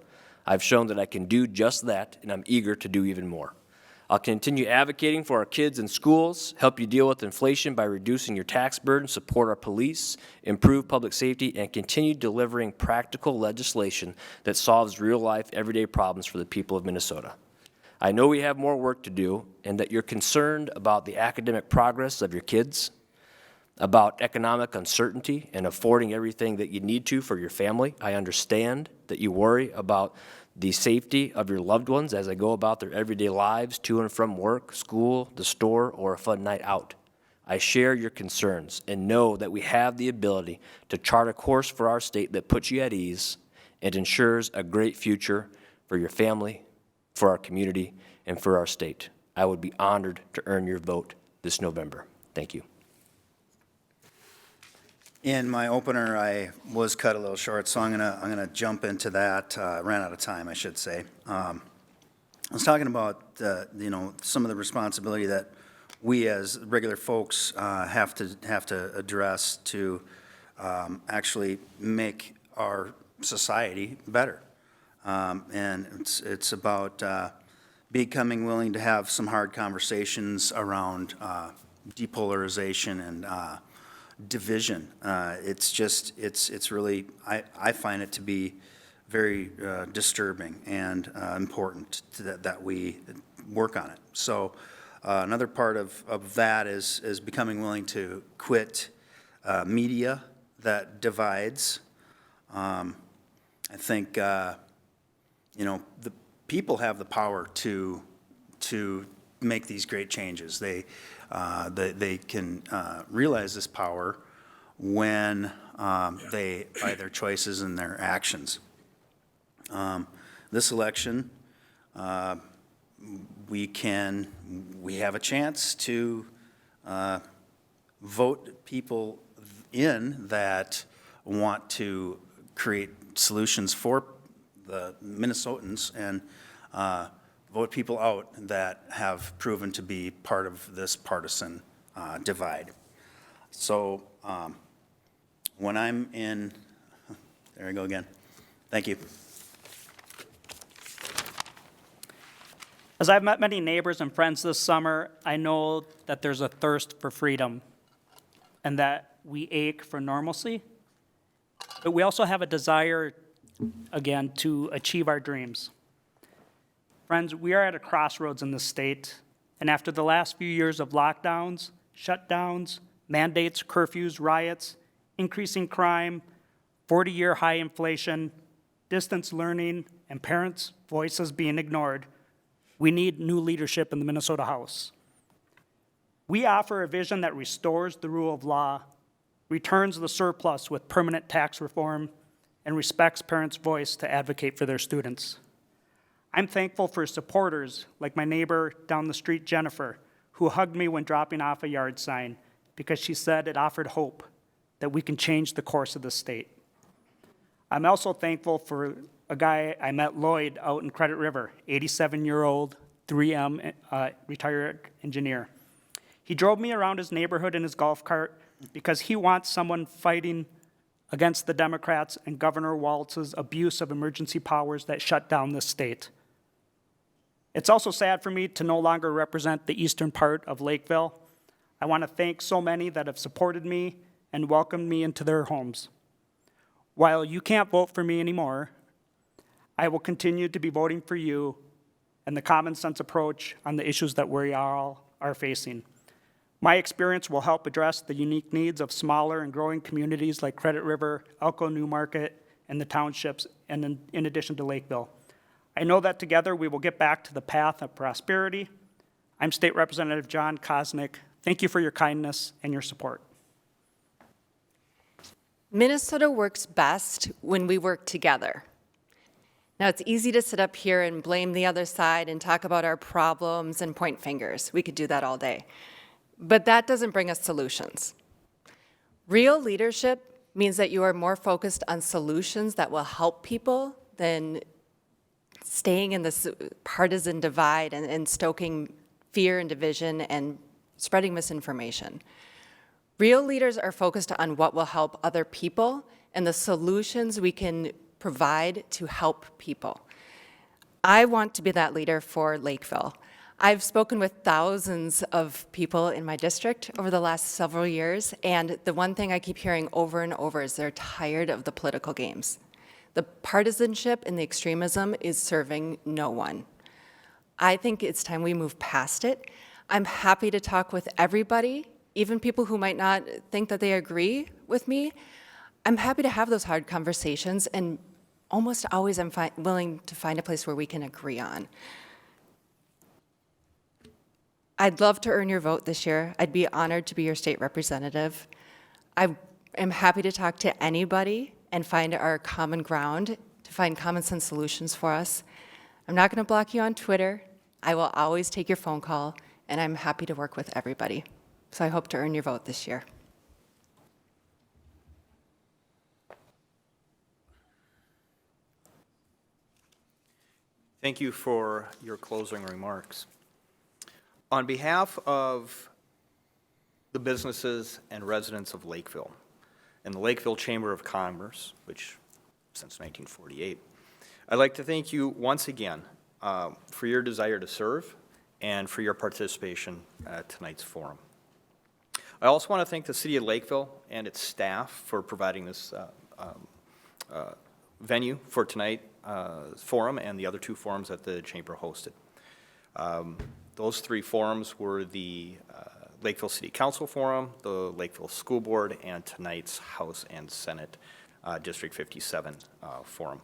Speaker 5: I've shown that I can do just that, and I'm eager to do even more. I'll continue advocating for our kids in schools, help you deal with inflation by reducing your tax burden, support our police, improve public safety, and continue delivering practical legislation that solves real-life, everyday problems for the people of Minnesota. I know we have more work to do, and that you're concerned about the academic progress of your kids, about economic uncertainty and affording everything that you need to for your family. I understand that you worry about the safety of your loved ones as they go about their everyday lives to and from work, school, the store, or a fun night out. I share your concerns and know that we have the ability to chart a course for our state that puts you at ease and ensures a great future for your family, for our community, and for our state. I would be honored to earn your vote this November. Thank you.
Speaker 6: In my opener, I was cut a little short, so I'm gonna jump into that. Ran out of time, I should say. I was talking about some of the responsibility that we as regular folks have to address to actually make our society better, and it's about becoming willing to have some hard conversations around depolarization and division. It's really, I find it to be very disturbing and important that we work on it. So another part of that is becoming willing to quit media that divides. I think, the people have the power to make these great changes. They can realize this power when by their choices and their actions. This election, we have a chance to vote people in that want to create solutions for the Minnesotans and vote people out that have proven to be part of this partisan divide. So when I'm in, there I go again. Thank you.
Speaker 7: As I've met many neighbors and friends this summer, I know that there's a thirst for freedom and that we ache for normalcy, but we also have a desire, again, to achieve our dreams. Friends, we are at a crossroads in this state, and after the last few years of lockdowns, shutdowns, mandates, curfews, riots, increasing crime, 40-year high inflation, distance learning, and parents' voices being ignored, we need new leadership in the Minnesota House. We offer a vision that restores the rule of law, returns the surplus with permanent tax reform, and respects parents' voice to advocate for their students. I'm thankful for supporters like my neighbor down the street, Jennifer, who hugged me when dropping off a yard sign because she said it offered hope that we can change the course of the state. I'm also thankful for a guy I met, Lloyd, out in Credit River, 87-year-old 3M retired engineer. He drove me around his neighborhood in his golf cart because he wants someone fighting against the Democrats and Governor Walz's abuse of emergency powers that shut down this state. It's also sad for me to no longer represent the eastern part of Lakeville. I want to thank so many that have supported me and welcomed me into their homes. While you can't vote for me anymore, I will continue to be voting for you and the common sense approach on the issues that we all are facing. My experience will help address the unique needs of smaller and growing communities like Credit River, Elko New Market, and the townships, and in addition to Lakeville. I know that together we will get back to the path of prosperity. I'm State Representative Jon Koznick. Thank you for your kindness and your support.
Speaker 2: Minnesota works best when we work together. Now, it's easy to sit up here and blame the other side and talk about our problems and point fingers. We could do that all day. But that doesn't bring us solutions. Real leadership means that you are more focused on solutions that will help people than staying in this partisan divide and stoking fear and division and spreading misinformation. Real leaders are focused on what will help other people and the solutions we can provide to help people. I want to be that leader for Lakeville. I've spoken with thousands of people in my district over the last several years, and the one thing I keep hearing over and over is they're tired of the political games. The partisanship and the extremism is serving no one. I think it's time we move past it. I'm happy to talk with everybody, even people who might not think that they agree with me. I'm happy to have those hard conversations, and almost always I'm willing to find a place where we can agree on. I'd love to earn your vote this year. I'd be honored to be your state representative. I am happy to talk to anybody and find our common ground, to find common sense solutions for us. I'm not going to block you on Twitter. I will always take your phone call, and I'm happy to work with everybody. So I hope to earn your vote this year.
Speaker 1: Thank you for your closing remarks. On behalf of the businesses and residents of Lakeville and the Lakeville Chamber of Commerce, which since 1948, I'd like to thank you once again for your desire to serve and for your participation at tonight's forum. I also want to thank the City of Lakeville and its staff for providing this venue for tonight's forum and the other two forums that the Chamber hosted. Those three forums were the Lakeville City Council Forum, the Lakeville School Board, and tonight's House and Senate District 57 forum.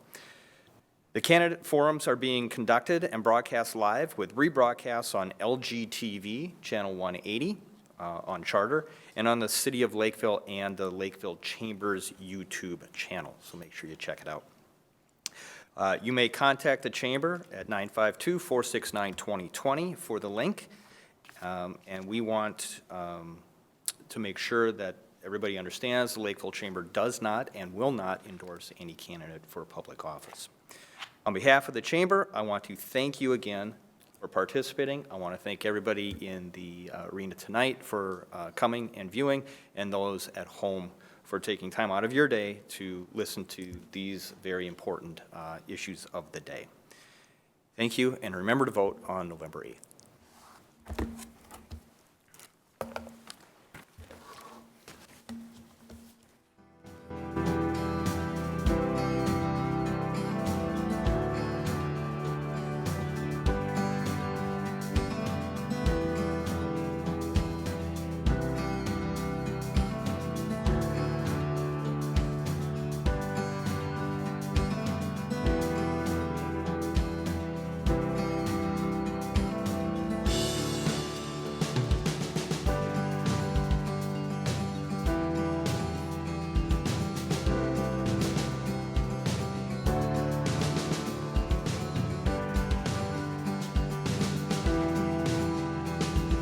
Speaker 1: The candidate forums are being conducted and broadcast live with rebroadcasts on LGTV, Channel 180, on Charter, and on the City of Lakeville and the Lakeville Chamber's YouTube channel, so make sure you check it out. You may contact the Chamber at 952-469-2020 for the link, and we want to make sure that everybody understands the Lakeville Chamber does not and will not endorse any candidate for public office. On behalf of the Chamber, I want to thank you again for participating. I want to thank everybody in the arena tonight for coming and viewing, and those at home for taking time out of your day to listen to these very important issues of the day. Thank you, and remember to vote on November 8th.